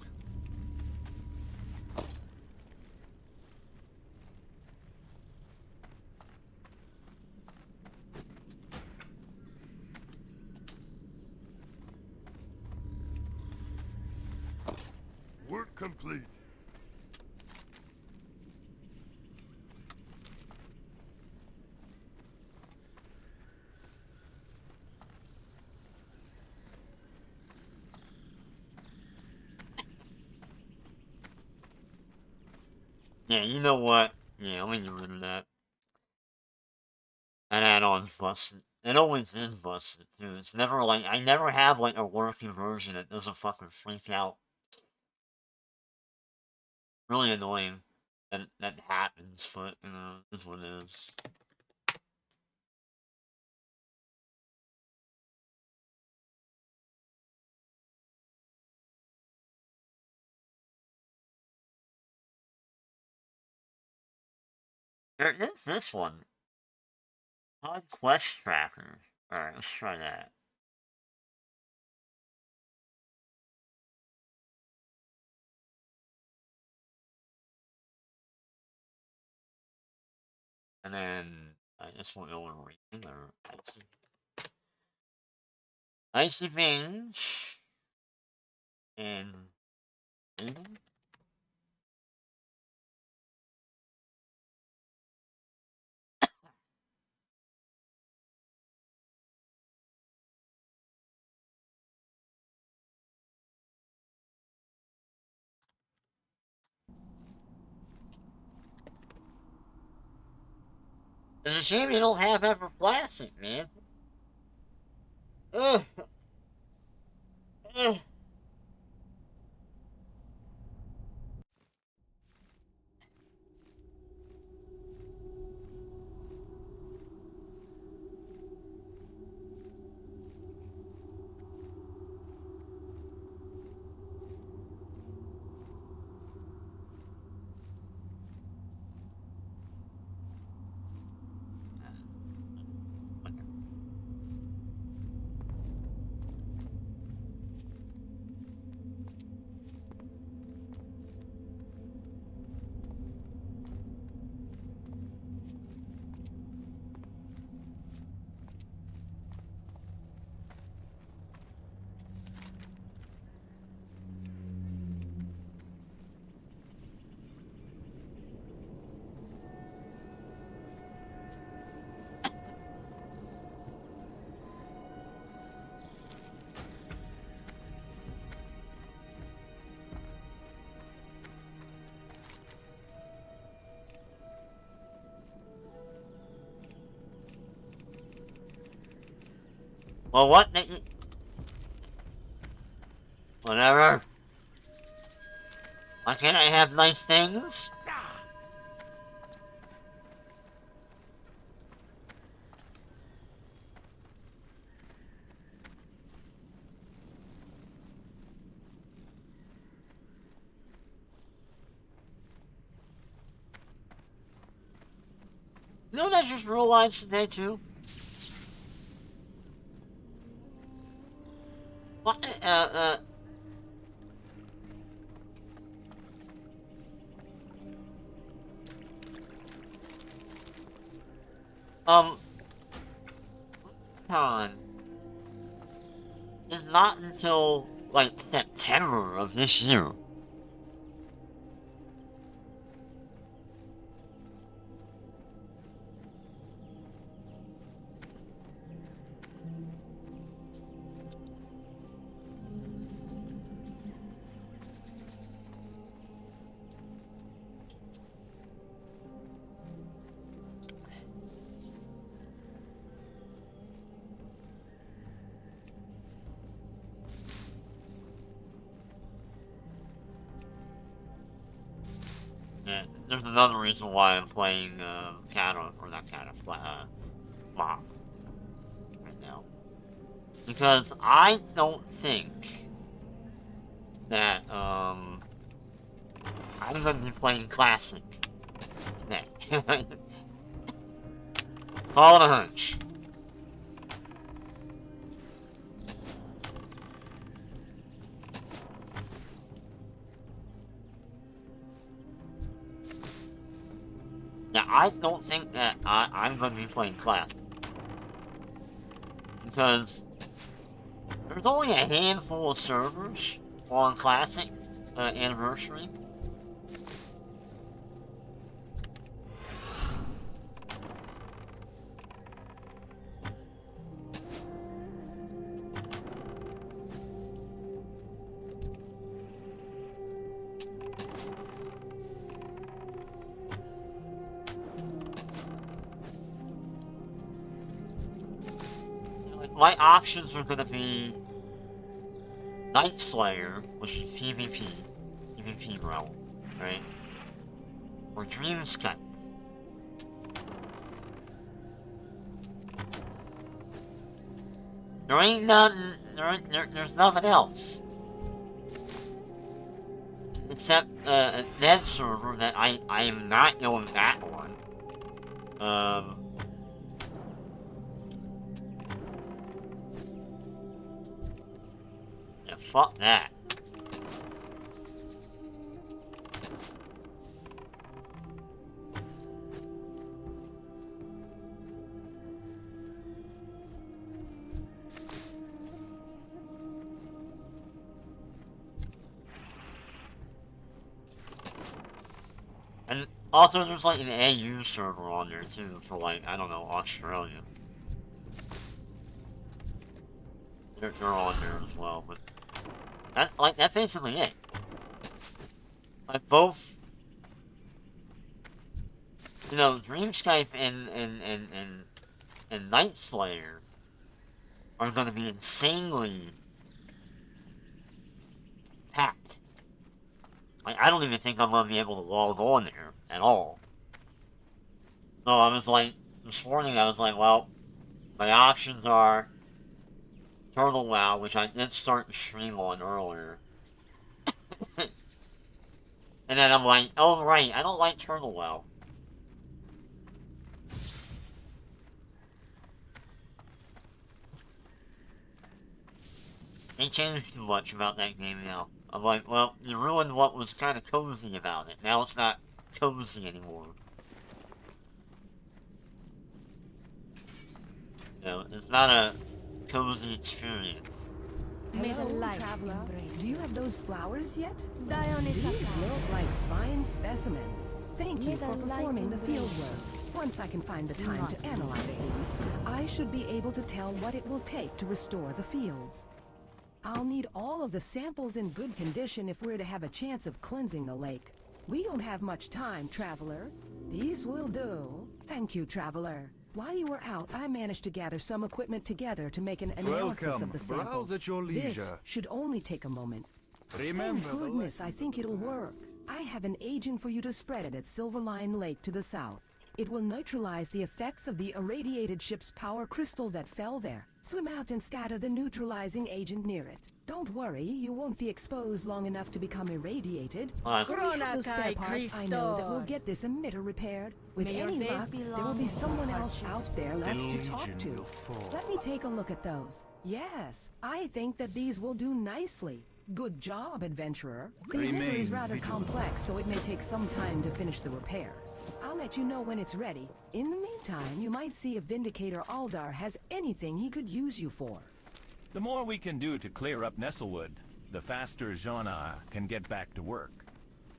Work complete. Yeah, you know what? Yeah, I'm gonna get rid of that. And add-ons busted. It always is busted too. It's never like I never have like a working version that doesn't fucking freak out. Really annoying that happens, but you know, is what it is. There is this one. Pod Quest Tracker. Alright, let's try that. And then I just went over rating or icy Binge and rating. It's a shame you don't have ever plastic, man. Ugh. Ugh. Well, what? Whatever. Why can't I have nice things? You know what I just realized today, too? What? Con is not until, like, September of this year. Yeah, there's another reason why I'm playing, or not Mob right now. Because I don't think that, I'm gonna be playing Classic today. Call it a hunch. Yeah, I don't think that I'm gonna be playing Classic. Because there's only a handful of servers on Classic Anniversary. my options are gonna be Night Slayer, which is PvP realm, right? Or Dreamscape. There ain't nothing, there's nothing else. Except a dev server that I am not going that one. Yeah, fuck that. And also there's like an AU server on there too for like, I don't know, Australia. They're on there as well, but that's basically it. Like both, you know, Dreamscape and Night Slayer are gonna be insanely packed. Like, I don't even think I'm gonna be able to log on there at all. So I was like, this morning I was like, well, my options are Turtle WoW, which I did start the stream on earlier. And then I'm like, oh right, I don't like Turtle WoW. They changed too much about that game now. I'm like, well, you ruined what was kind of cozy about it. Now it's not cozy anymore. You know, it's not a cozy experience. Hello, traveler. Do you have those flowers yet? Dionys These look like fine specimens. Thank you for performing the field work. Once I can find the time to analyze these, I should be able to tell what it will take to restore the fields. I'll need all of the samples in good condition if we're to have a chance of cleansing the lake. We don't have much time, traveler. These will do. Thank you, traveler. While you were out, I managed to gather some equipment together to make an analysis of the samples. Browse at your This leisure. should only take a moment. Remember Thank goodness, I think it'll work. I have an agent for you to spread it at Silverline Lake to the south. It will neutralize the effects of the irradiated ship's power crystal that fell there. Swim out and scatter the neutralizing agent near it. Don't worry, you won't be exposed long enough to become irradiated. We have those spare parts I know that will get this emitter repaired. With any luck, there will be someone else out there left to talk to. Let me take a look at those. Yes, I think that these will do nicely. Good job, adventurer. The emitter is rather complex, so it may take some time to finish the repairs. I'll let you know when it's ready. In the meantime, you might see if Vindicator Aldar has anything he could use you for. The more we can do to clear up Nestlewood, the faster Jana can get back to work.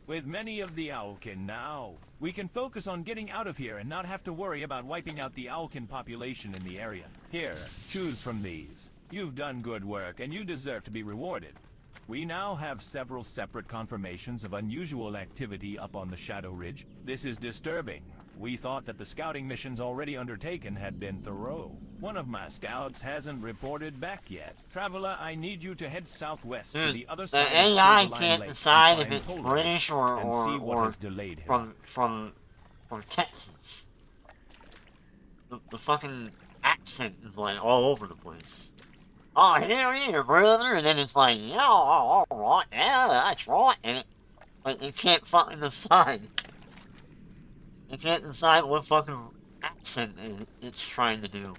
With many of the Owlkin now, we can focus on getting out of here and not have to worry about wiping out the Owlkin population in the area. Here, choose from these. You've done good work, and you deserve to be rewarded. We now have several separate confirmations of unusual activity up on the Shadow Ridge. This is disturbing. We thought that the scouting missions already undertaken had been thorough. One of my scouts hasn't reported back yet. Traveler, I need you to head southwest to the other side the of AI Silverline can't Lake decide and if find it's Toller British and see what or has delayed him. from Texas. The fucking accent is like all over the place. Oh, here, brother, and then it's like, yeah, all right, yeah, that's right, and it can't fucking decide. It can't decide what fucking accent it's trying to do.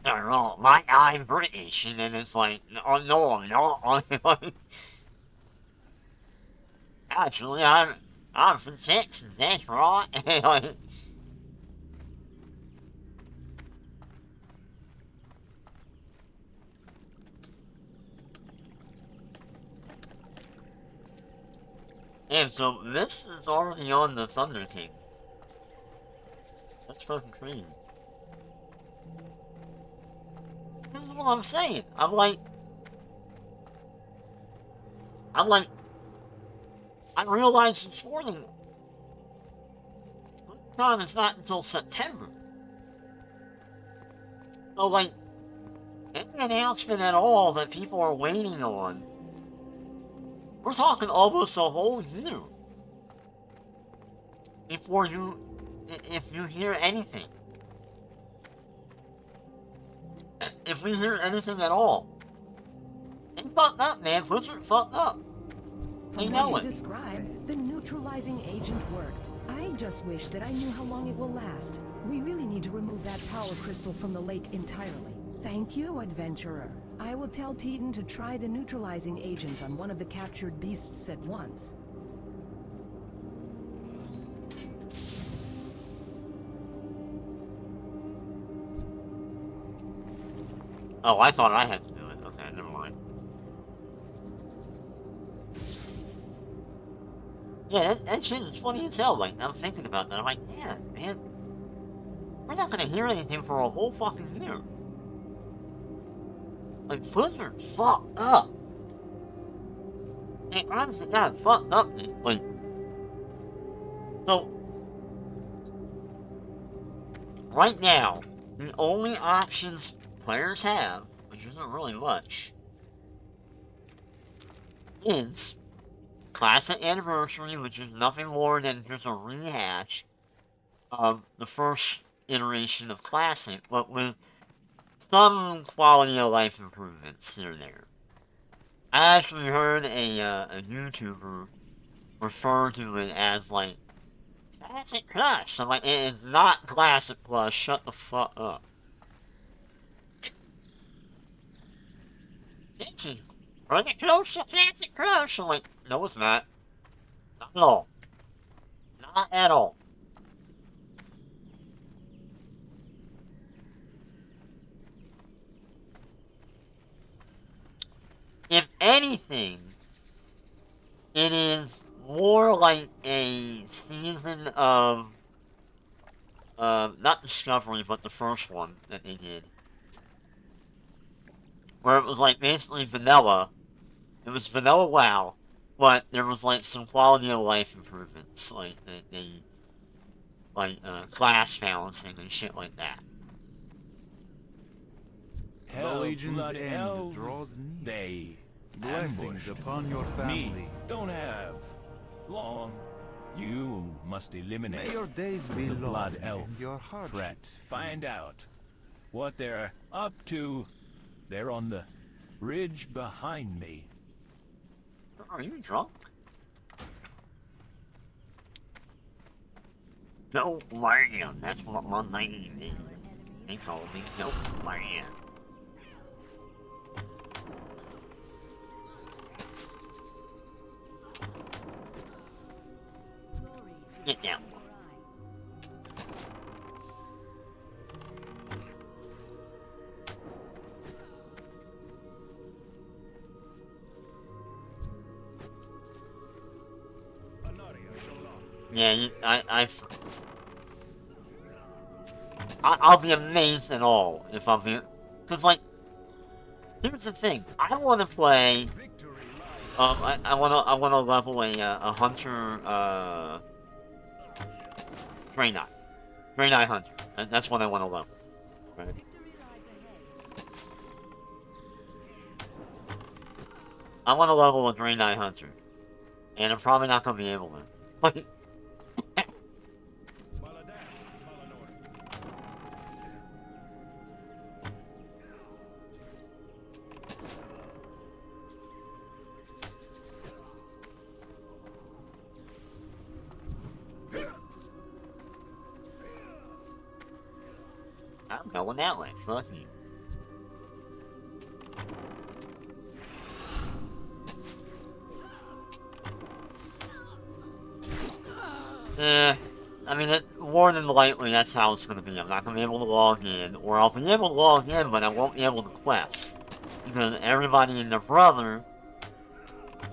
No, I'm British, and then it's like, oh, no, I'm not. Actually, I'm from Texas, that's right. And so this is already on the Thunder King. That's fucking crazy. This is what I'm saying. I'm like, I realized this morning, Downtime is not until September. So, like, any announcement at all that people are waiting on, we're talking almost a whole year before if you hear anything. If we hear anything at all. They fucked up, man. Blizzard fucked up. They From know what it. you described, the neutralizing agent worked. I just wish that I knew how long it will last. We really need to remove that power crystal from the lake entirely. Thank you, adventurer. I will tell Teton to try the neutralizing agent on one of the captured beasts at once. Oh, I thought I had to do it. Okay, never mind. Yeah, that shit is funny as hell. Like, I'm thinking about that. I'm like, yeah, man. We're not gonna hear anything for a whole fucking year. Like, Blizzard fucked up. Hey, honestly, God, fucked up, man. Like, so, right now, the only options players have, which isn't really much, is Classic Anniversary, which is nothing more than just a rehash of the first iteration of Classic, but with some quality of life improvements here and there. I actually heard a YouTuber refer to it as, like, Classic Plus. I'm like, it is not Classic Plus, shut the fuck up. Itchy. Run it close to Classic Plus. I'm like, no it's not. Not at all. Not at all. If anything, it is more like a season of, not Discovery, but the first one that they did. Where it was like basically vanilla. It was vanilla WoW, but there was like some quality of life improvements, like class balancing and shit like that. The Legion's bloody end elves, draws near. they Blessings ambushed upon your family. me. Don't have long. You must eliminate May your days be the long blood elf and your threat. hardships. Find out what they're up to. They're on the ridge behind me. Are you drunk? No Lion, that's what my name is. They call me No Lion. Get down. Yeah, I'll be amazed at all if I'm here. Cause like, here's the thing. I want to play. I wanna level a hunter. Draenei hunter. That's what I want to level. Right. I want to level a Draenei hunter, and I'm probably not gonna be able to. Like. I'm going that way, fuck you. I mean, more than likely, that's how it's gonna be. I'm not gonna be able to log in, or I'll be able to log in, but I won't be able to quest. Because everybody and their brother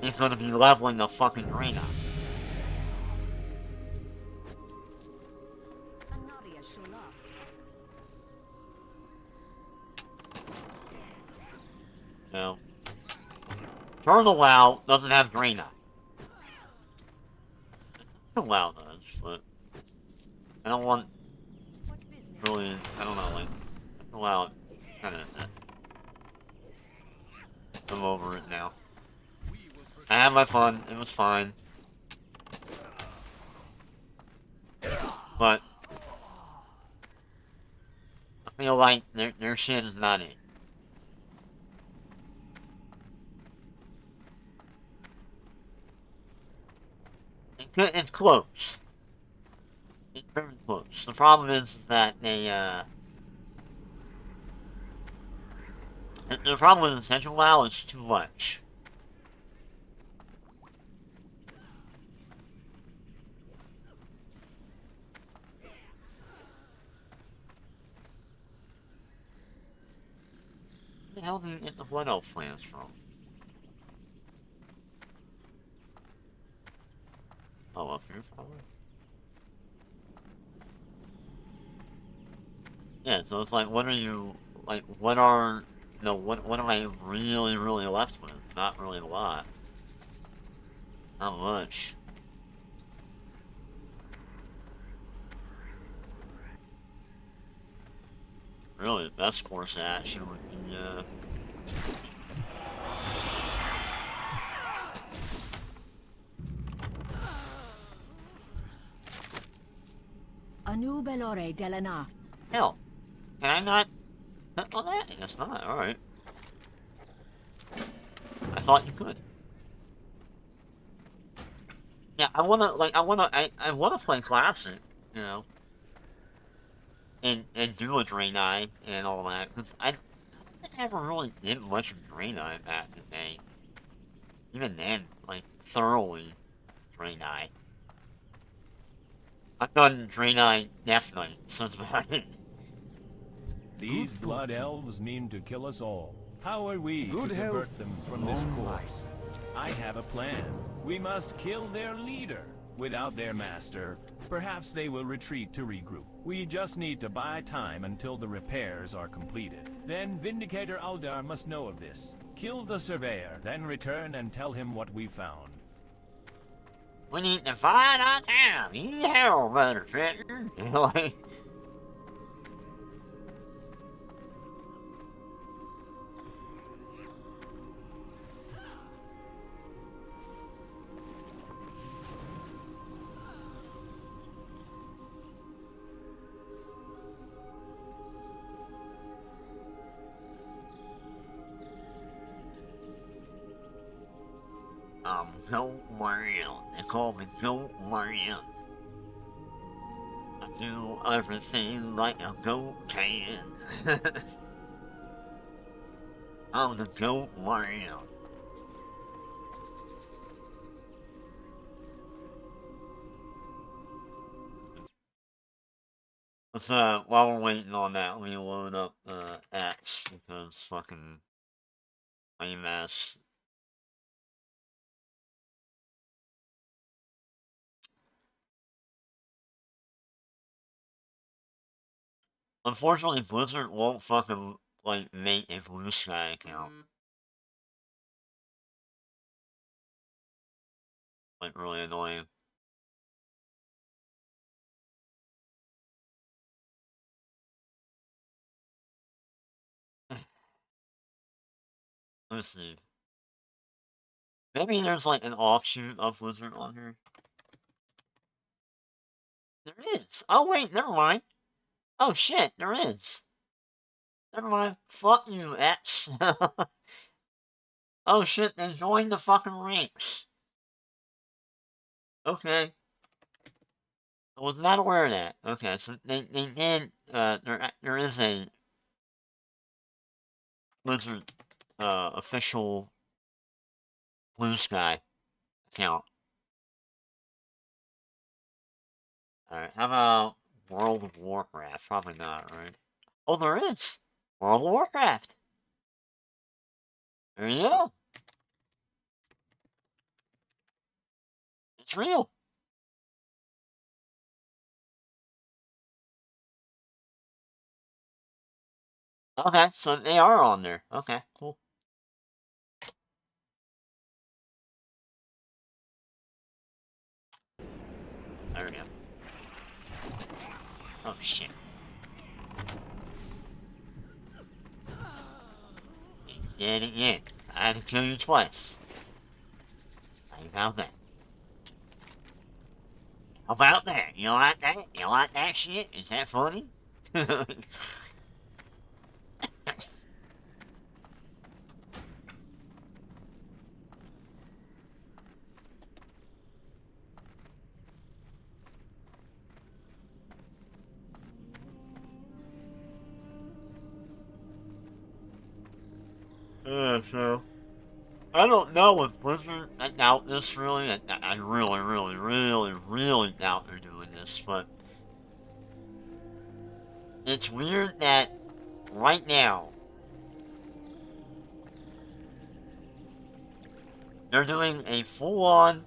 is gonna be leveling the fucking Draenei. No. Turtle WoW doesn't have Draenei. WoW does, but I don't want really, I don't know, like, well, kinda, I'm over it now. I had my fun, it was fine. But I feel like their shit is not it. It's close. It's very close. The problem is that they, the problem with Essential WoW is too much. Where the hell do you get the Blood Elf plans from? Oh, up here, probably? Yeah, so it's like, what are you, like, what are, no, what am I really, really left with? Not really a lot. Not much. Really, the best course of action would be, Anu Belore Delana. hell, can I not hit on that? I guess not, alright. I thought you could. Yeah, I wanna play Classic, you know, and do a Draenei and all that, because I don't think I ever really did much of Draenei back in the day. Even then, like, thoroughly Draenei. I've done Draenei Death Knight, so that's about it. These blood elves mean to kill us all. How are we to divert them from this course? I have a plan. We must kill their leader. Without their master, perhaps they will retreat to regroup. We just need to buy time until the repairs are completed. Then Vindicator Aldar must know of this. Kill the surveyor, then return and tell him what we found. We need to find our town. Hell, motherfucker. Like, Joe Marion. They call me Joe Marion. I do everything like a goat can. I'm the Joe Marion. Let's, while we're waiting on that, let me load up, X, because fucking lame ass. Unfortunately, Blizzard won't fucking, like, make a Blue Sky account. Like, really annoying. Let's see. Maybe there's, like, an offshoot of Blizzard on here. There is! Oh, wait, never mind. Oh, shit, there is. Never mind. Fuck you, X. Oh, shit, they joined the fucking ranks. Okay. I was not aware of that. Okay, so they did, there is a Blizzard, official Blue Sky account. Alright, how about World of Warcraft? Probably not, right? Oh, there is! World of Warcraft! There you go! It's real! Okay, so they are on there. Okay, cool. There we go. Oh shit. Dead again. I had to kill you twice. How about that? How about that? You like that? You like that shit? Is that funny? So, I don't know if Blizzard, I doubt this really, I really doubt they're doing this, but it's weird that right now, they're doing a full-on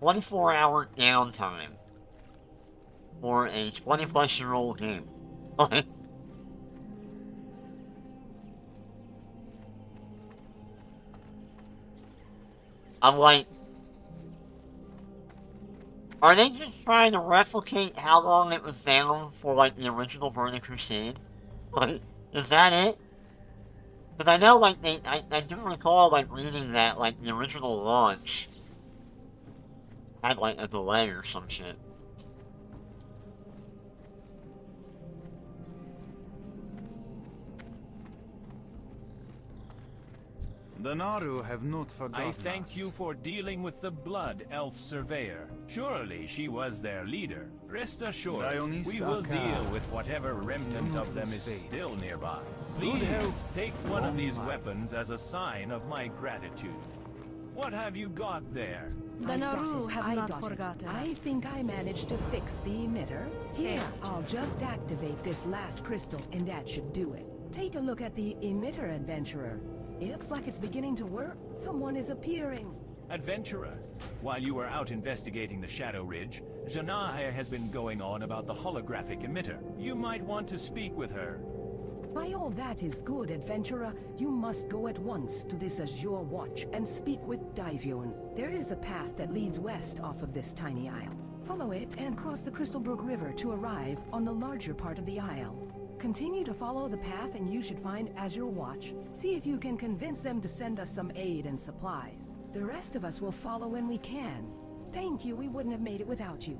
24-hour downtime for a 20-plus-year-old game. I'm like, are they just trying to replicate how long it was down for, like, the original Burning Crusade? Like, is that it? Because I know, like, I do recall, like, reading that, like, the original launch had, like, a delay or some shit. The Naru have not forgotten I thank you for dealing with the Blood Elf Surveyor. Surely she was their leader. Rest assured, we will deal with whatever remnant of them is still nearby. Please take one of these weapons as a sign of my gratitude. What have you got there? The Naru have not forgotten us. I think I managed to fix the emitter. Here, I'll just activate this last crystal and that should do it. Take a look at the emitter, adventurer. It looks like it's beginning to work. Someone is appearing. Adventurer, while you were out investigating the Shadow Ridge, Janai has been going on about the holographic emitter. You might want to speak with her. By all that is good, adventurer, you must go at once to this Azure Watch and speak with Divion. There is a path that leads west off of this tiny isle. Follow it and cross the Crystalbrook River to arrive on the larger part of the isle. Continue to follow the path and you should find Azure Watch. See if you can convince them to send us some aid and supplies. The rest of us will follow when we can. Thank you, we wouldn't have made it without you.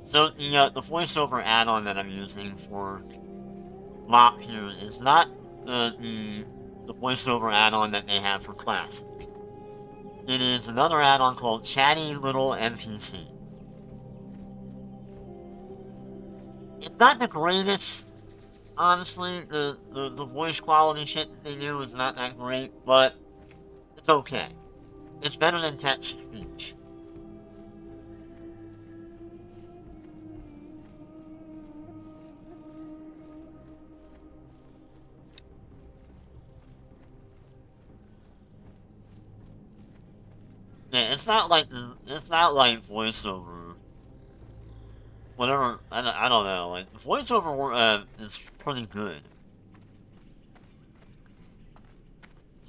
So, the voiceover add-on that I'm using for Mop here is not the voiceover add-on that they have for Classic. It is another add-on called Chatty Little NPC. It's not the greatest, honestly. The voice quality shit that they do is not that great, but it's okay. It's better than text speech. Yeah, it's not like voiceover. Whatever, I don't know, like, voiceover is pretty good.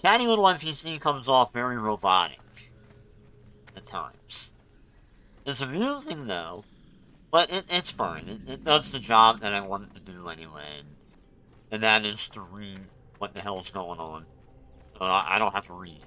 Chatty Little NPC comes off very robotic at times. It's amusing though, but it's fine. It does the job that I want it to do anyway, and that is to read what the hell's going on. So I don't have to read.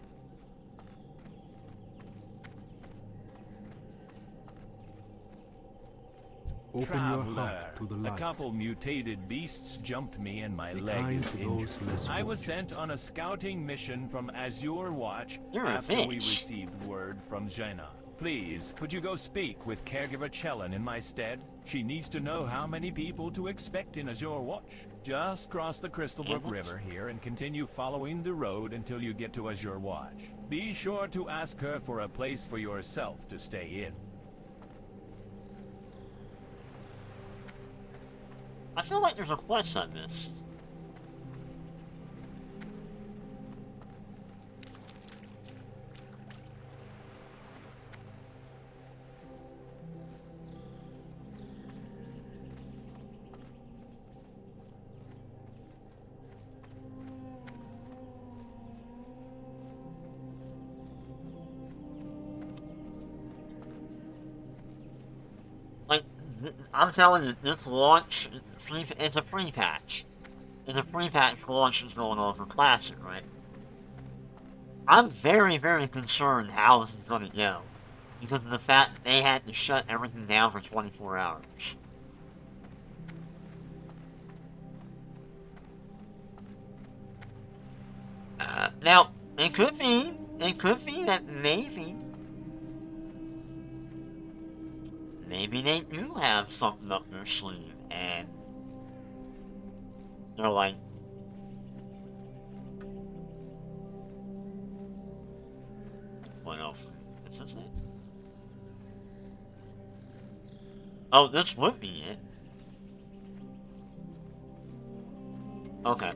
Open your Traveler, heart to the light. a couple mutated beasts jumped me and my Be leg kind is to injured. those less I was fortunate. sent on a scouting mission from Azure Watch You're a after we bitch. received word from Jaina. Please, could you go speak with caregiver Chellen in my stead? She needs to know how many people to expect in Azure Watch. Just cross the Crystalbrook River here and continue following the road until you get to Azure Watch. Be sure to ask her for a place for yourself to stay in. I feel like there's a quest I missed. Like, I'm telling you, this launch, it's a free patch. It's a free patch launch is going on for Classic, right? I'm very, very concerned how this is going to go. Because of the fact that they had to shut everything down for 24 hours. Now, it could be that maybe they do have something up their sleeve, and they're like, what else? Is this it? Oh, this would be it. Okay.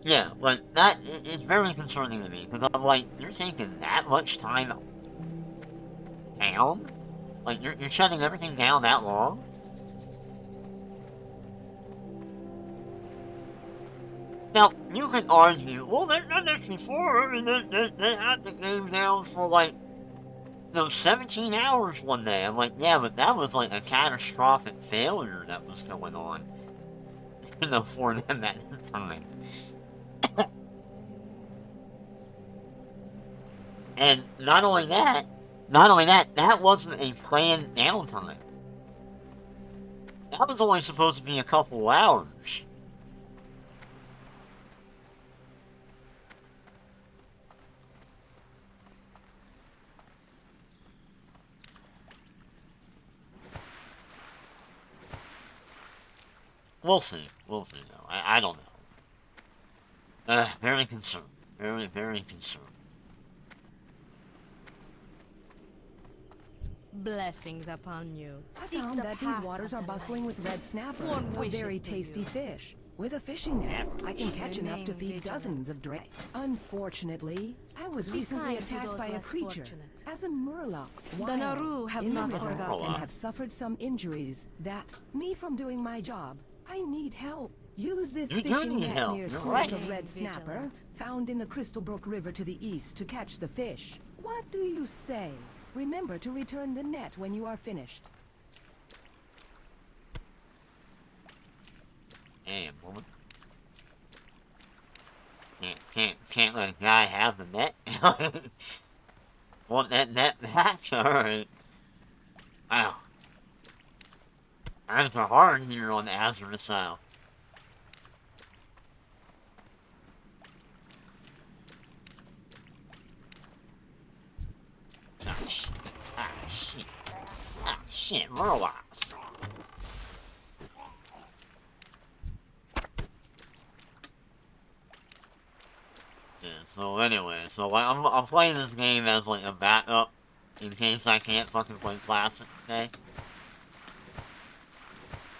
Yeah, like, that is very concerning to me, because I'm like, you're taking that much time down? Like, you're shutting everything down that long? Now, you can argue, well, they've done this before, and they had the game down for, like, 17 hours one day. I'm like, yeah, but that was, like, a catastrophic failure that was going on, for them at the time. And not only that, that wasn't a planned downtime. That was only supposed to be a couple hours. We'll see. We'll see, though. I don't know. Very concerned. Very, very concerned. Blessings upon you. I found that these waters are bustling with red snapper, a very tasty fish. With a fishing net, I can catch enough to feed dozens of dray. Unfortunately, I was recently attacked by a creature as a murloc The Naru have in the not river forgotten. and have suffered some injuries that, me from doing my job, I need help. Use this You do fishing need net help, near you're schools right. of red snapper, found in the Crystal Brook River to the east to catch the fish. What do you say? Remember to return the net when you are finished. Damn, woman. Can't let a guy have the net. Want that net back? Alright. Wow. Times are hard here on the Azure Isle. Ah, shit. Ah, shit. Ah, shit. Murlocs. Yeah, so anyway, so like, I'm playing this game as like a backup in case I can't fucking play Classic today.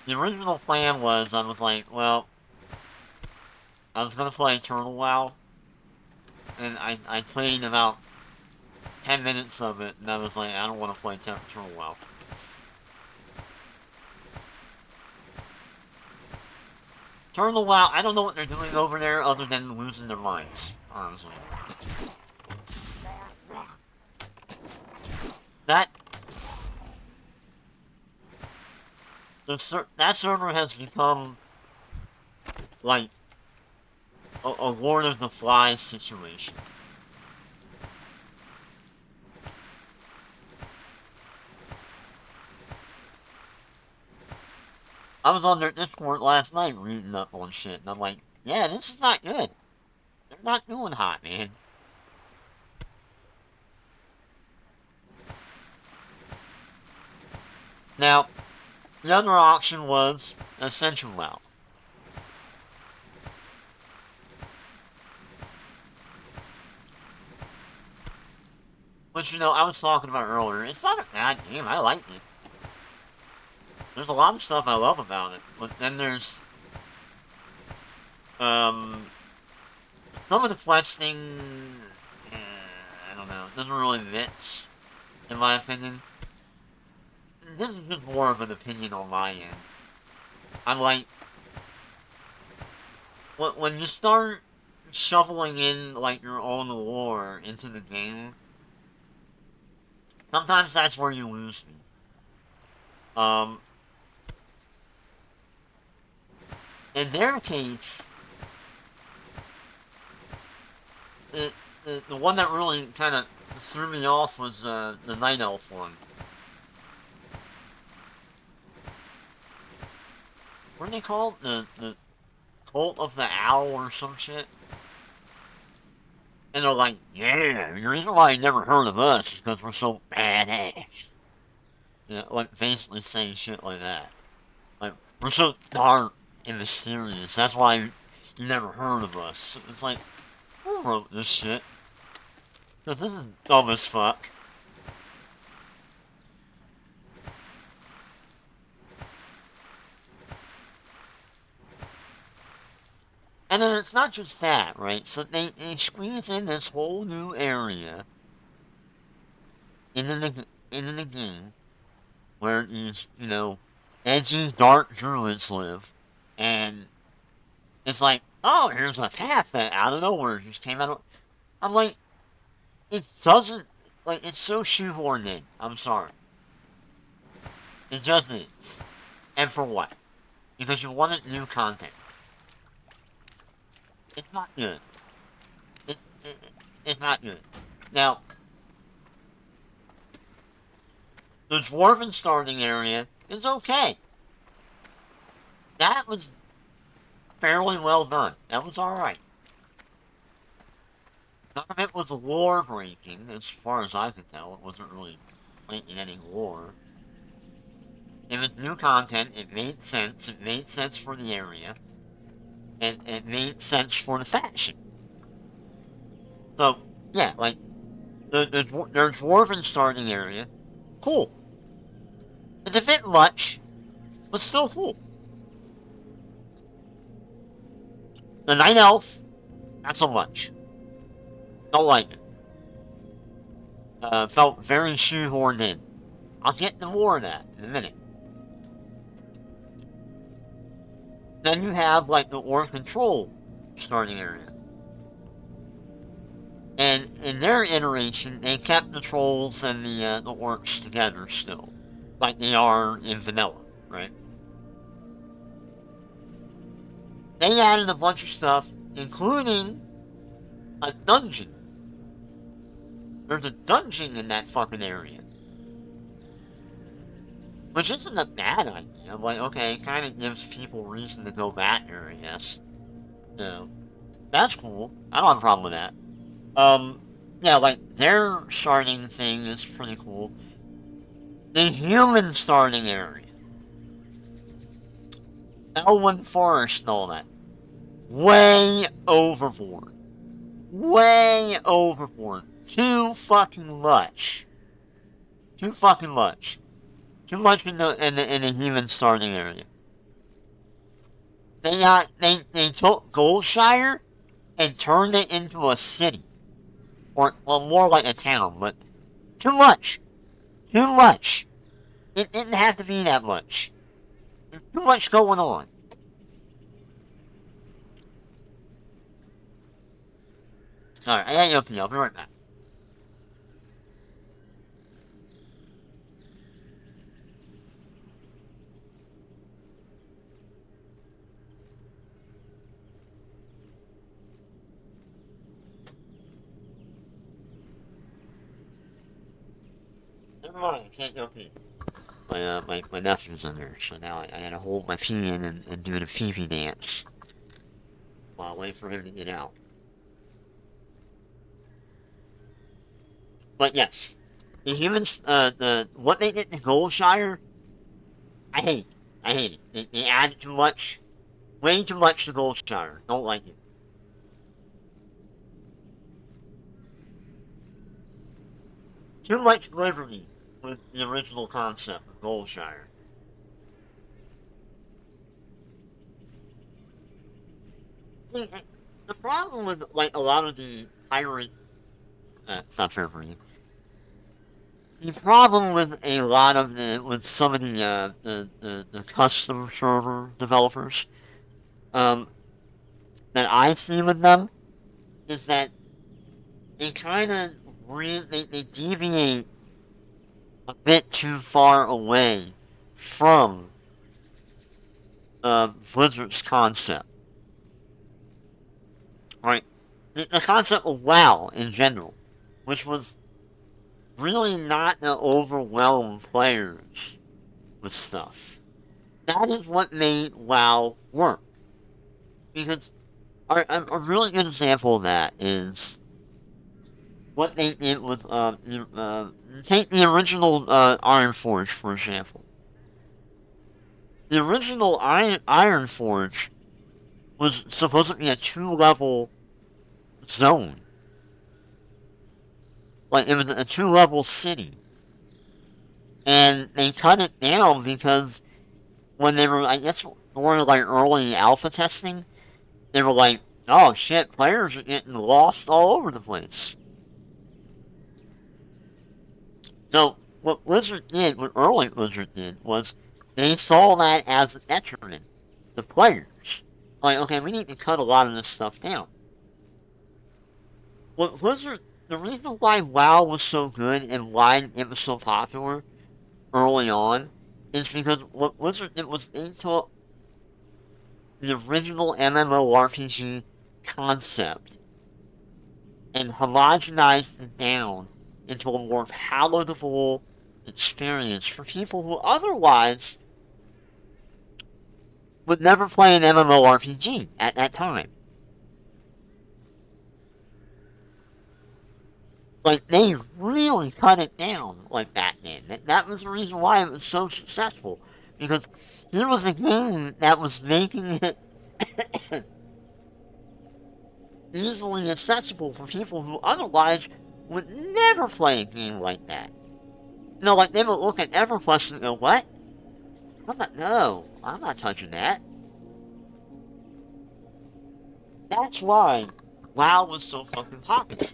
The original plan was, I was like, well, I was gonna play Turtle WoW, and I played about 10 minutes of it, and I was like, I don't want to play Turtle WoW. Turtle WoW, I don't know what they're doing over there other than losing their minds, honestly. That server has become like a Lord of the Flies situation. I was on their Discord last night reading up on shit, and I'm like, yeah, this is not good. They're not doing hot, man. Now, the other option was Ascension WoW. Which, you know, I was talking about earlier. It's not a bad game. I like it. There's a lot of stuff I love about it. But then there's... some of the flexing... I don't know. Doesn't really fit, in my opinion. This is just more of an opinion on my end. I'm like... When you start shoveling in, like, your own lore into the game... Sometimes that's where you lose me. In their case, the one that really kind of threw me off was the Night Elf one. What are they called? The Cult of the Owl or some shit? And they're like, yeah, the reason why you never heard of us is because we're so badass. Yeah, like basically saying shit like that. Like, we're so dark and mysterious, that's why you never heard of us. It's like, who wrote this shit? Because this is dumb as fuck. And then it's not just that, right? So they squeeze in this whole new area into the game where these, you know, edgy, dark druids live. And it's like, oh, here's a path that out of nowhere just came out of... I'm like, it doesn't... Like, it's so shoehorned in. I'm sorry. It just is. And for what? Because you wanted new content. It's not good. It's not good. Now, the Dwarven starting area is okay. That was fairly well done. That was alright. None of it was lore breaking, as far as I could tell. It wasn't really breaking any lore. It was new content, it made sense for the area, and it made sense for the faction. So, yeah, like, their Dwarven starting area, cool. It's a bit much, but still cool. The Night Elf, not so much. Don't like it. Felt very shoehorned in. I'll get to more of that in a minute. Then you have, like, the Orc Control starting area. And in their iteration, they kept the trolls and the orcs together still. Like they are in vanilla, right? They added a bunch of stuff, including a dungeon. There's a dungeon in that fucking area. Which isn't a bad idea. Like, okay, it kind of gives people reason to go back there, I guess. You know, that's cool. I don't have a problem with that. Yeah, like, their starting thing is pretty cool. The human starting area. Elwyn Forest and all that. Way overboard. Way overboard. Too fucking much. Too fucking much. Too much in the human starting area. They took Goldshire and turned it into a city. Or, well, more like a town, but too much. Too much. It didn't have to be that much. There's too much going on. Alright, I gotta go pee. I'll be right back. Never mind, I can't go pee. My nephew's in there, so now I gotta hold my pee in and do the pee-pee dance while I wait for him to get out. But yes, the humans, what they did to Goldshire, I hate. I hate it. They added too much, way too much to Goldshire. Don't like it. Too much liberty with the original concept of Goldshire. See, the problem with, like, a lot of the pirate... it's not fair for you. The problem with a lot of with some of the custom server developers, that I see with them, is that they kind of they deviate a bit too far away from Blizzard's concept. Right? The concept of WoW in general, which was really not to overwhelm players with stuff. That is what made WoW work. Because a really good example of that is what they did with, take the original Ironforge, for example. The original Ironforge was supposed to be a 2-level zone. Like, it was a 2-level city. And they cut it down because when they were, I guess, during like early alpha testing, they were like, oh shit, players are getting lost all over the place. So, what Blizzard did, what early Blizzard did, was they saw that as a detriment to players. Like, okay, we need to cut a lot of this stuff down. What Blizzard, the reason why WoW was so good and why it was so popular early on is because what Blizzard did was they took the original MMORPG concept and homogenized it down into a more palatable experience for people who otherwise would never play an MMORPG at that time. Like, they really cut it down like that then. That was the reason why it was so successful. Because here was a game that was making it easily accessible for people who otherwise would never play a game like that. You know, like, they would look at EverQuest and go, what? I'm not touching that. That's why WoW was so fucking popular.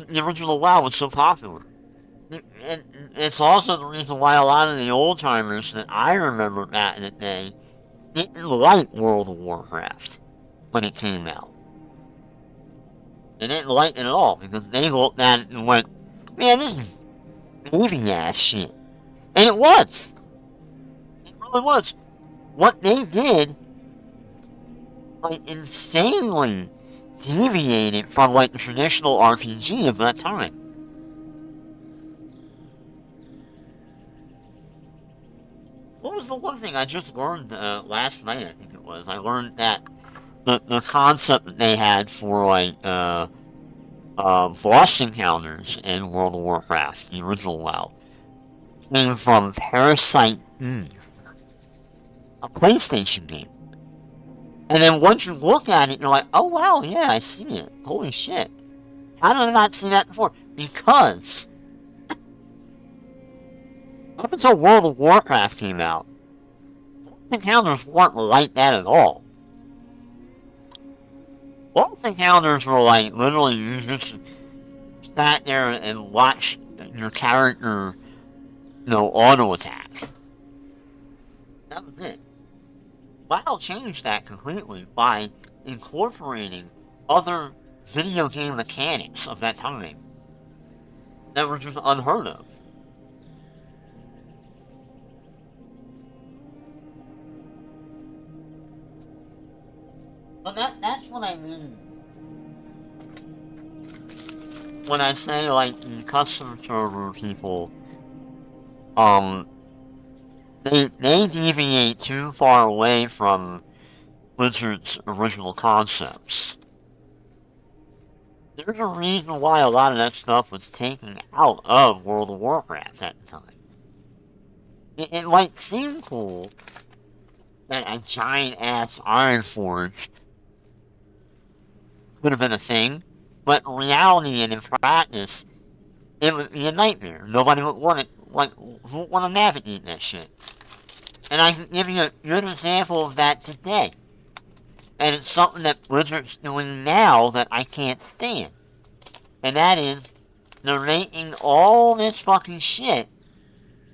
The original WoW was so popular. And it's also the reason why a lot of the old timers that I remember back in the day didn't like World of Warcraft when it came out. They didn't like it at all because they looked at it and went, man, this is baby ass shit. And it was. It really was. What they did, like, insanely deviated from, like, the traditional RPG of that time. What was the one thing I just learned last night, I think it was? I learned that the concept that they had for, like, boss encounters in World of Warcraft, the original WoW, came from Parasite Eve, a PlayStation game. And then once you look at it, you're like, oh wow, yeah, I see it. Holy shit. How did I not see that before? Because up until World of Warcraft came out, encounters weren't like that at all. Boss encounters were like, literally, you just sat there and watched your character, auto attack. That was it. WoW changed that completely by incorporating other video game mechanics of that time that were just unheard of. But that's what I mean when I say, like, the custom server people, they deviate too far away from Blizzard's original concepts. There's a reason why a lot of that stuff was taken out of World of Warcraft at the time. It might seem cool that a giant-ass Ironforge could have been a thing, but in reality and in practice, it would be a nightmare. Nobody would want it, like, who would want to navigate that shit? And I can give you a good example of that today. And it's something that Blizzard's doing now that I can't stand. And that is, they're making all this fucking shit,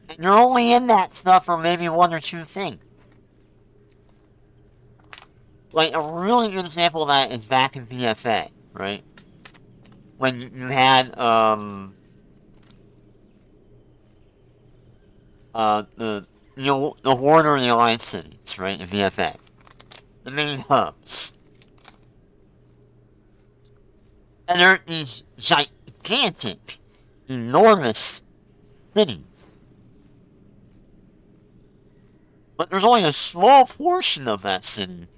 and you're only in that stuff for maybe one or two things. Like, a really good example of that is back in BFA, right? When you had, the the Horde or the Alliance cities, right? The VFA, the main hubs, and they're these gigantic, enormous cities. But there's only a small portion of that city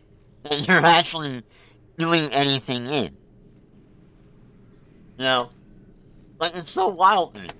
that you're actually doing anything in. You know, like it's so wild to me.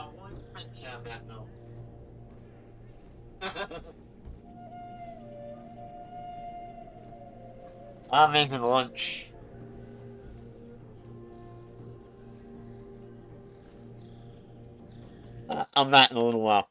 one French out that though. I'm making lunch. I'm back in a little while.